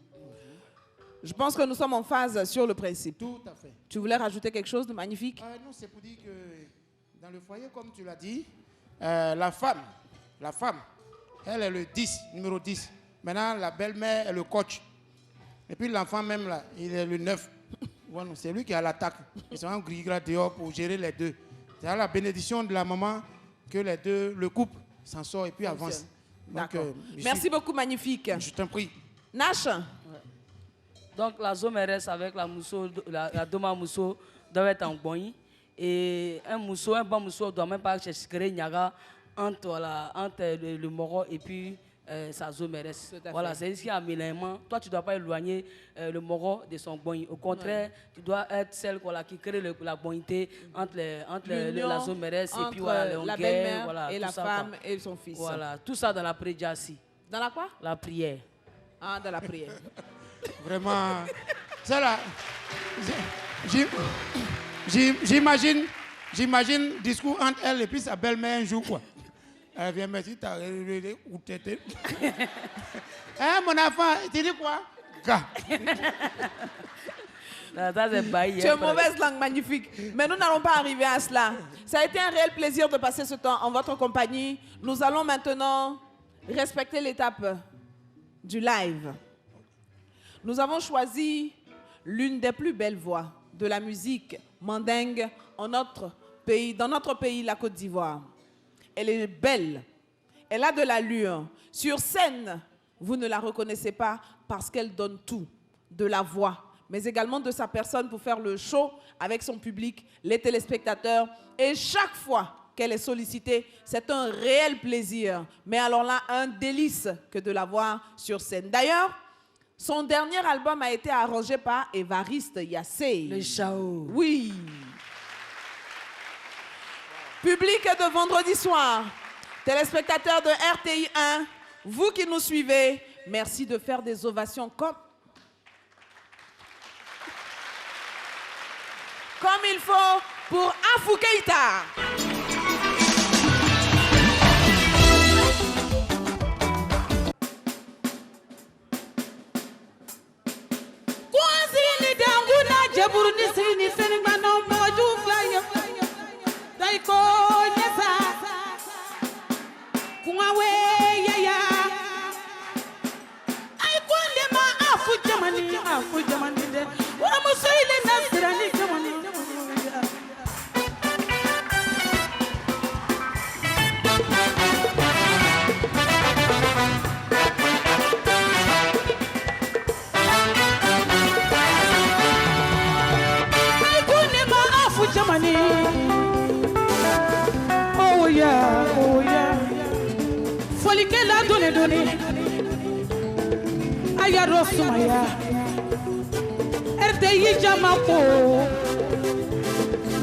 Je pense que nous sommes en phase sur le principe. Tout à fait. Tu voulais rajouter quelque chose de magnifique? Non, c'est pour dire que dans le foyer, comme tu l'as dit, la femme, elle est le 10, numéro 10. Maintenant, la belle-mère est le coach. Et puis l'enfant même, là, il est le 9. Bon, c'est lui qui a l'attaque. Ils sont en grille dehors pour gérer les deux. C'est à la bénédiction de la maman que les deux, le couple s'en sort et puis avance. D'accord. Merci beaucoup, magnifique. Je t'en prie. Nash? Donc, la zone reste avec la mousseau, la doma mousseau doit être en bonne. Et un bon mousseau ne doit même pas chercher Nyaga entre le moro et puis sa zone reste. Voilà, c'est ici à Miléman. Toi, tu ne dois pas éloigner le moro de son bon. Au contraire, tu dois être celle qui crée la bonité entre la zone reste et puis voilà, la belle-mère voilà, et la ça, femme quoi. et son fils. Voilà, tout ça dans la prédiatie. Dans la quoi? La prière. Ah, dans la prière. Vraiment. Ça là. J'imagine discours entre elle et puis sa belle-mère un jour, quoi. Elle vient me dire, t'as révélé où t'étais. Hein, mon enfant, tu dis quoi? Gars. Tu es mauvaise langue, magnifique. Mais nous n'allons pas arriver à cela. Ça a été un réel plaisir de passer ce temps en votre compagnie. Nous allons maintenant respecter l'étape du live. Nous avons choisi l'une des plus belles voix de la musique mandingue dans notre pays, la Côte d'Ivoire. Elle est belle, elle a de l'allure. Sur scène, vous ne la reconnaissez pas parce qu'elle donne tout, de la voix, mais également de sa personne pour faire le show avec son public, les téléspectateurs. Et chaque fois qu'elle est sollicitée, c'est un réel plaisir. Mais alors là, un délice que de la voir sur scène. D'ailleurs, son dernier album a été arrangé par Évariste Yassé. Le Chao. Oui. Public de vendredi soir, téléspectateurs de RTI 1, vous qui nous suivez, merci de faire des ovations comme il faut pour Afou Keïta. Jaburni sini seni ngano mo ju fly dai ko Jamani. Oh yeah, oh yeah. Folike la doni. Aya Rosumaya. RDI Jamako.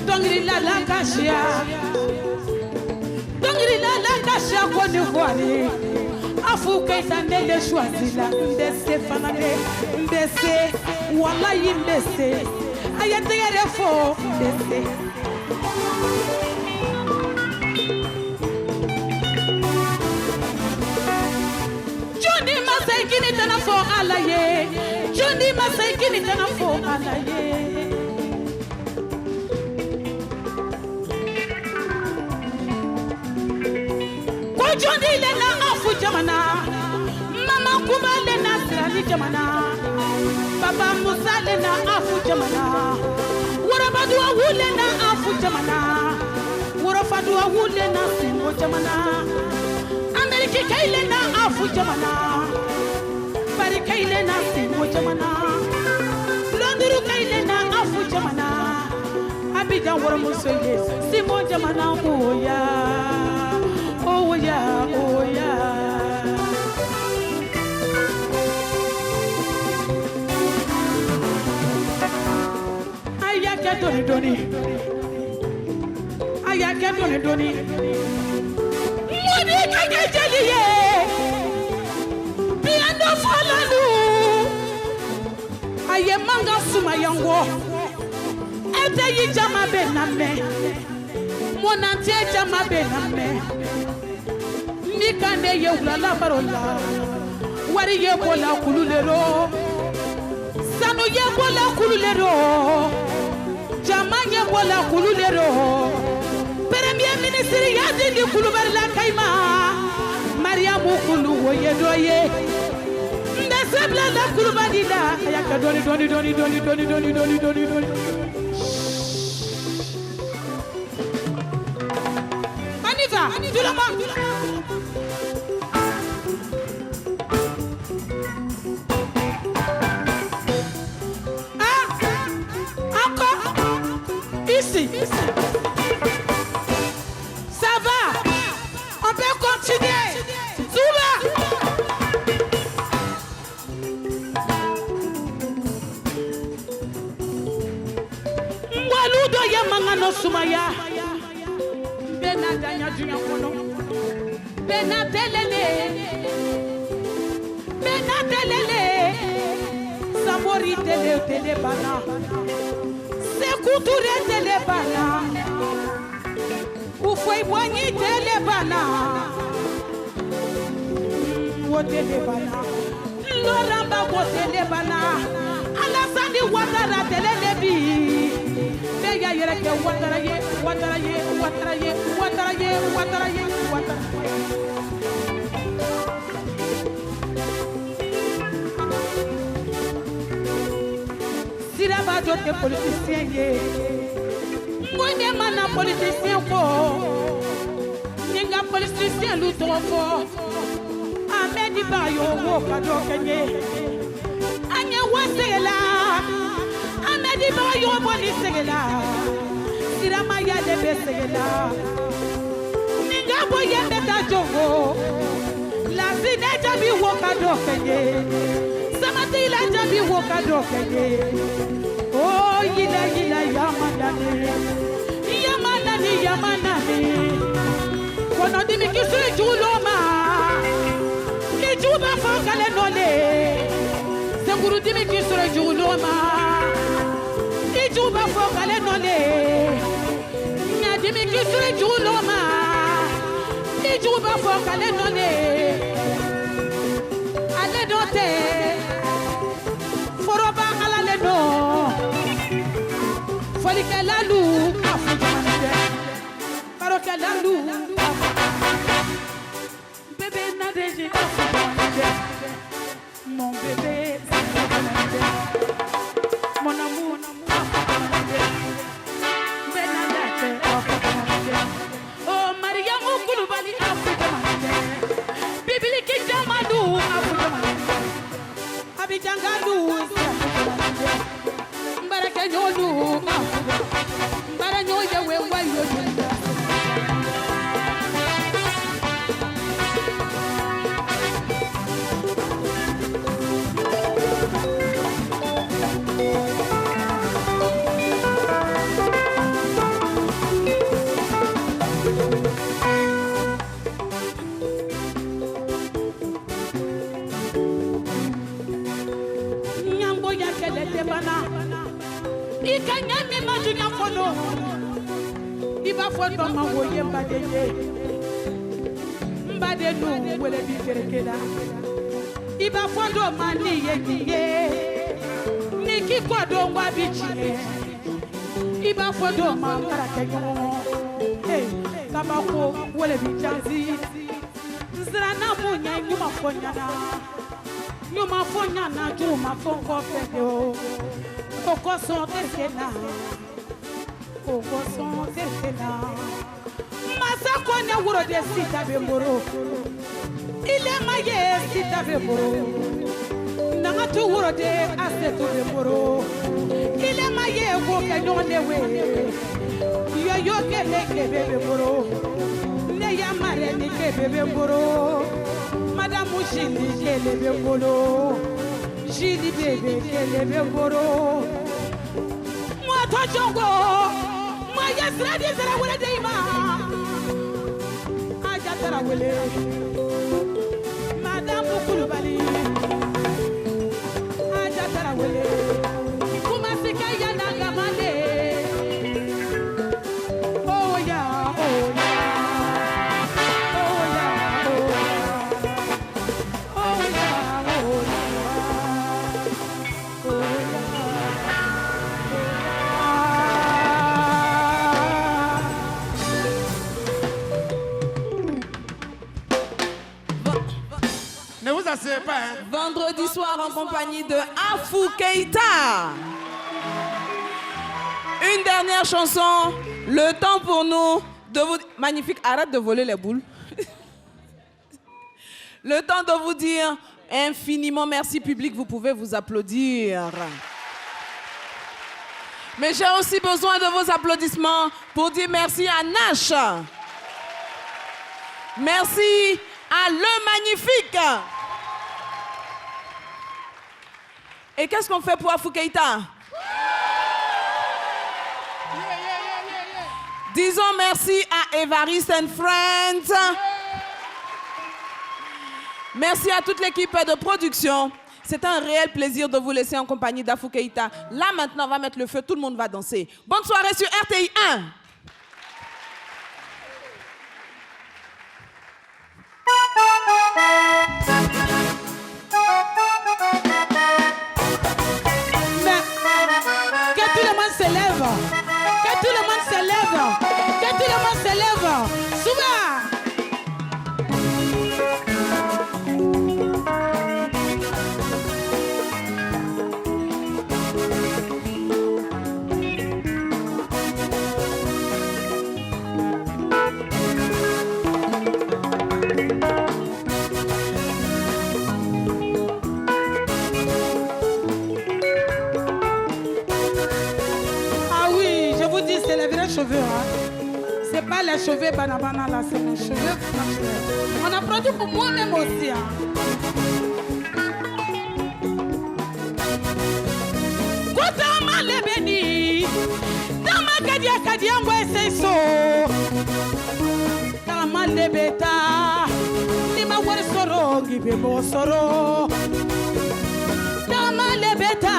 Dongri la kashia. Dongri la kashia Côte d'Ivoire. Afu Keita Ndele Choisila. Ndese fanade. Ndese. Wallahi ndese. Aya tegere fo. Ndese. Johnny Masai kini tana fo alaye. Johnny Masai kini tana fo alaye. Ko Johnny le na afu jamana. Mama Kumba le na sirali jamana. Papa Musa le na afu jamana. Warabadua wule na afu jamana. Warafadua wule na singo jamana. Ameriki kaile na afu jamana. Bari kaile na singo jamana. Londuru kaile na afu jamana. Abidjan waramusoye simo jamana oya. Oya, oya. Ayake doni. Ayake doni. Moni kake jeliye. Piano falalu. Aye manga suma yango. Ete yi jama bename. Monante jama bename. Nikande ye ulala barola. Wari ye bola kululero. Sanu ye bola kululero. Jamanye bola kululero. Premier ministre Yadini Kulubarla Kaima. Mariamu Kulu woye doye. Ndesebla la Kulubadida. Ayaka doni. Maniva, tout le monde. Ici. Ça va. On peut continuer. Souba. Mwaludo ya mangano sumaya. Benadanya dunya kono. Benatelele. Sabori tele bana. Sekuture tele bana. Ufoi boigni tele bana. Wo tele bana. Loramba wo tele bana. Alasani watara tele lebi. Beya yereke watara ye. Siraba dote politicien ye. Mwene mana politicien ko. Ninga politicien lutonfo. Amedi bayo wo kado kenye. Anye wasela. Amedi bayo boni segela. Sirama ya debe segela. Ninga boye beta jongo. La zine jabi wo kado kenye. Samati la jabi wo kado kenye. Oh yila yamanani. Kono dimi kisu juloma. Ijuba fokale nole. Senguru dimi kisu juloma. Ijuba fokale nole. Nya dimi kisu juloma. Ijuba fokale nole. Ale dote. Foroba alale no. Folike lalu afu jamande. Baroke lalu afu. Bébé nadeji afu jamande. Mon bébé afu jamande. Mon amour afu jamande. Benadate afu jamande. Oh Mariamu Kulubali afu jamande. Bibili ki jamadu afu jamande. Abijangalu afu jamande. Baraka nyolu afu jamande. Iba foto mawoye mbadeye mbade no wele bi kerekeda Iba foto mani ye Niki kwado ngwa bichie Iba foto mangara kenyo Hey kabako wele bi janzi Nzira na munya nyuma fonyana Nyuma fonyana juma fonko fedeo Koko son terkena Koko son terkena Masa konya wuro de sita bemboro Ile maye sita bemboro Nanga tu wuro de asetu bemboro Ile maye wo kenyo lewe Yo yo kele kebe bemboro Ne ya mare ni kebe bemboro Madame Jili kele bemboro Jili bebe kele bemboro Moi toi jongo Moi yesra di zara wele deima Aja tara wele Madame Kulubali Aja tara wele Kuma sika ya nagamane Oh ya oh ya Oh ya oh ya Oh ya oh ya Ne vous asseyez pas, hein. Vendredi soir en compagnie de Afou Keïta. Une dernière chanson. Le temps pour nous de vous... Magnifique, arrête de voler les boules. Le temps de vous dire infiniment merci public. Vous pouvez vous applaudir. Mais j'ai aussi besoin de vos applaudissements pour dire merci à Nash. Merci à Le Magnifique. Et qu'est-ce qu'on fait pour Afou Keïta? Disons merci à Evariste and Friends. Merci à toute l'équipe de production. C'est un réel plaisir de vous laisser en compagnie d'Afou Keïta. Là, maintenant, on va mettre le feu, tout le monde va danser. Bonne soirée sur RTI 1. Que tout le monde se lève. Que tout le monde se lève. Que tout le monde se lève. Souvent. C'est les vrais cheveux, hein. C'est pas les cheveux banabana là, c'est mes cheveux naturels. On a produit pour moi-même aussi, hein. Kutama lebeni, dama kadia ngweseso. Kama lebeta, lima wari soro gibebo soro. Dama lebeta.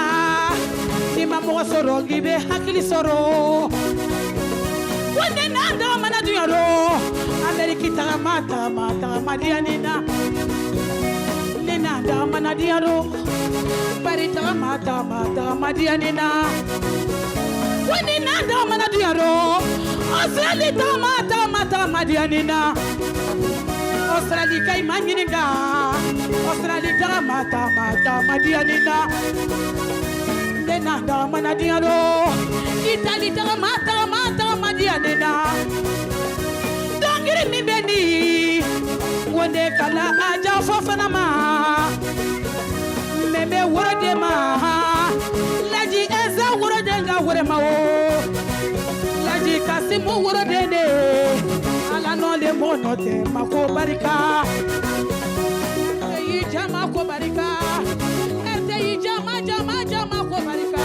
Mamo soro gibe hakili soro wende nanda mana duyaro amerikita mata madianina nenda mana diaro barita mata madianina wende nanda mana duyaro australita mata madianina australika imanyininga australita mata madianina Nanda manadiano Italy mata madianena Dangiri mi beni Wonde kala aja fofana ma Meme worde ma Laji eza worde nga wore ma o Laji kasimu worde ne Ala no le monote mako barika Eyi jama ko barika Erteyi jama ko barika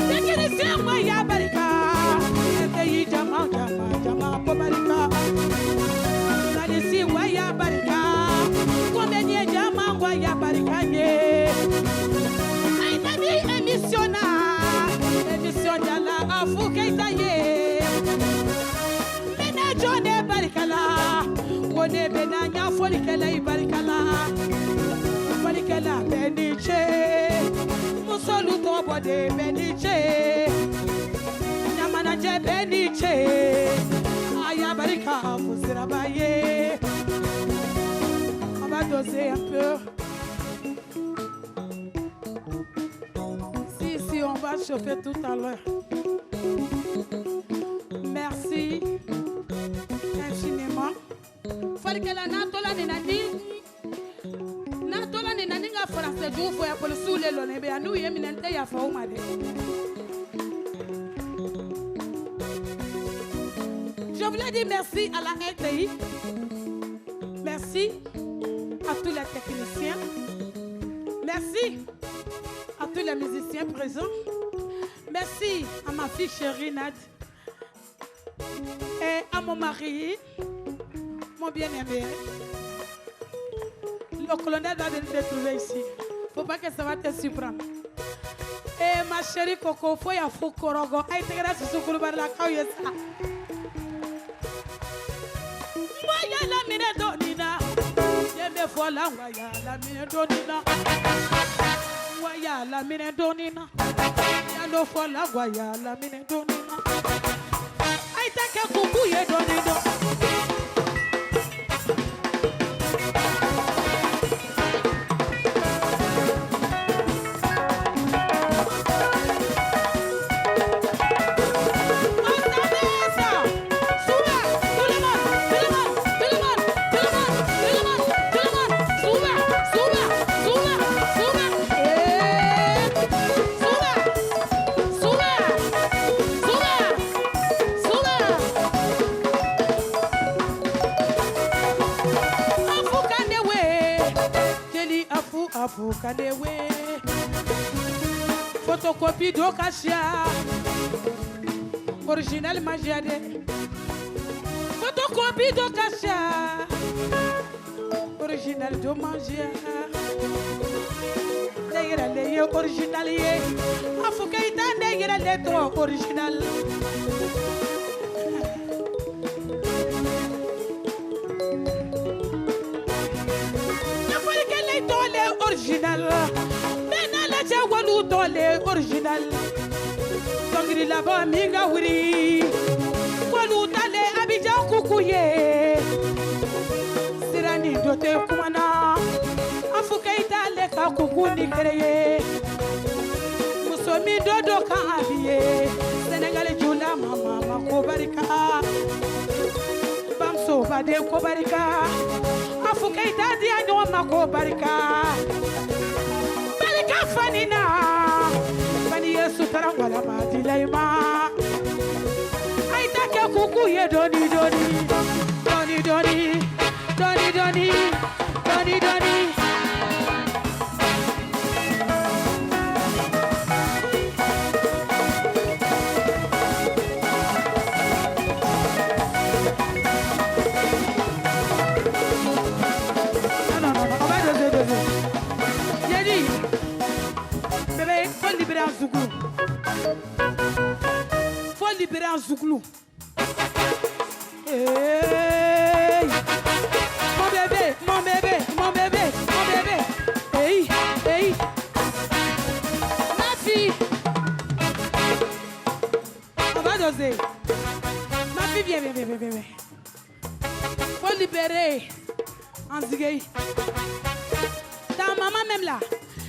Tekiri sema ya barika Erteyi jama ko barika Nalisi wa ya barika Komedie jama wa ya barika nye Aina di émission de la Afou Keïta Keita ye Mena Jone barikala Wone benanya folikela ibarikala Folikela beniche Musolu tobo de beniche Nyamana je beniche Aya barika fusirabaye On va doser un peu. Si, on va chauffer tout à l'heure. Merci infiniment. Falikela natola nenani. Natola nenani nga français du fo ya pole soule lo nebe anu yeminente ya fa umade. Je voulais dire merci à la RTI. Merci à tous les techniciens. Merci à tous les musiciens présents. Merci à ma fille chérie Nad et à mon mari, mon bien-aimé. Le colonel va venir te trouver ici. Faut pas que ça va te surprendre. Et ma chérie Coco, faut y avoir Korogo. Aïe, t'es grâce sur le bar la caillessa. Moi, y'a la mine d'Onina. Y'a fola, y'a la mine d'Onina. Waya la mine donina, ya no fola waya la mine donina. Ay take kuku ye donino. Afu kadewe photocopie do Kasia original Majiade photocopie do Kasia original do Magia Negira le original ye Afu Keita negira le to original original Mena la jawalu tole original Tongri la ba minga wuri Walu tale Abidjan kukuye Sirani dote kumana Afu Keita le ka kuku ni kreye Musomi dodo ka abiye Senegal jula mama kobarika Bamso bade kobarika Afu Keita di anyo mako barika Barika fanina Fani yesu tarangwala madilaima Aita ke kuku ye doni doni Doni doni Doni doni Doni doni Faut libérer un zouglou. Hey. Mon bébé, mon bébé, mon bébé, mon bébé. Hey, hey. Ma fille. On va doser. Ma fille, viens, viens, viens, viens, viens. Faut libérer un zigué. Ta maman même là,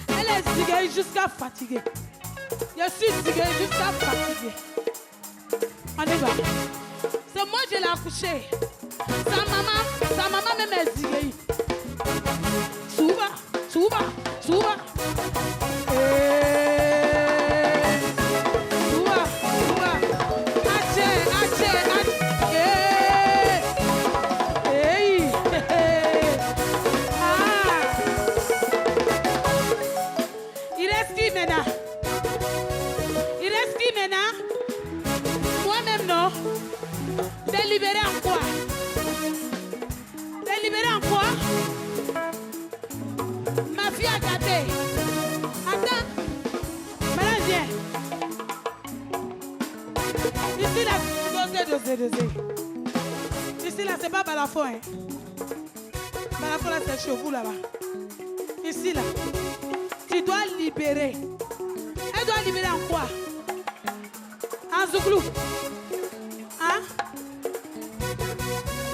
elle est ziguée jusqu'à fatiguée. Je suis ziguée jusqu'à fatiguée. On y va. C'est moi qui l'ai accouché. Sa maman même est ziguée. Souba, souba, souba. Souba, souba. Ache, ache, ache. Hey. Ah. Il reste qui maintenant? Moi-même non. Délibéré en quoi? Délibéré en quoi? Ma fille a gâté. Attends. Maintenant viens. Ici là, dosez. Ici là, c'est pas balafon. Hein. Balafon là, c'est chez vous là-bas. Ici là, tu dois libérer. Elle doit libérer en quoi? En zouglou. Hein?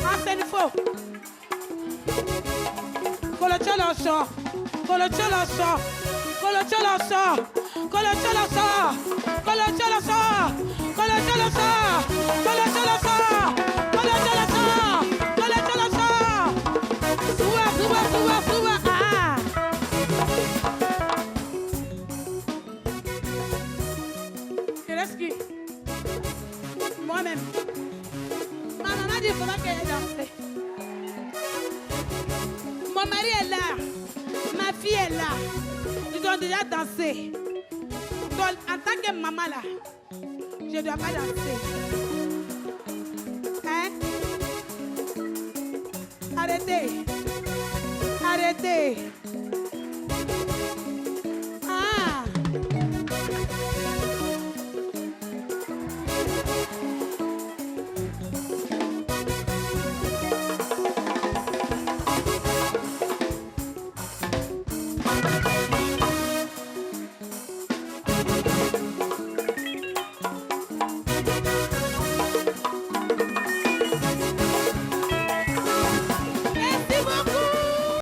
En sénifo. Colocholoso. Suba. Ah. Il reste qui? Moi-même. Ma maman dit comment qu'elle est dansée. Mon mari est là. Ma fille est là. Ils ont déjà dansé. Donc, en tant que maman là, je ne dois pas danser. Hein? Arrêtez.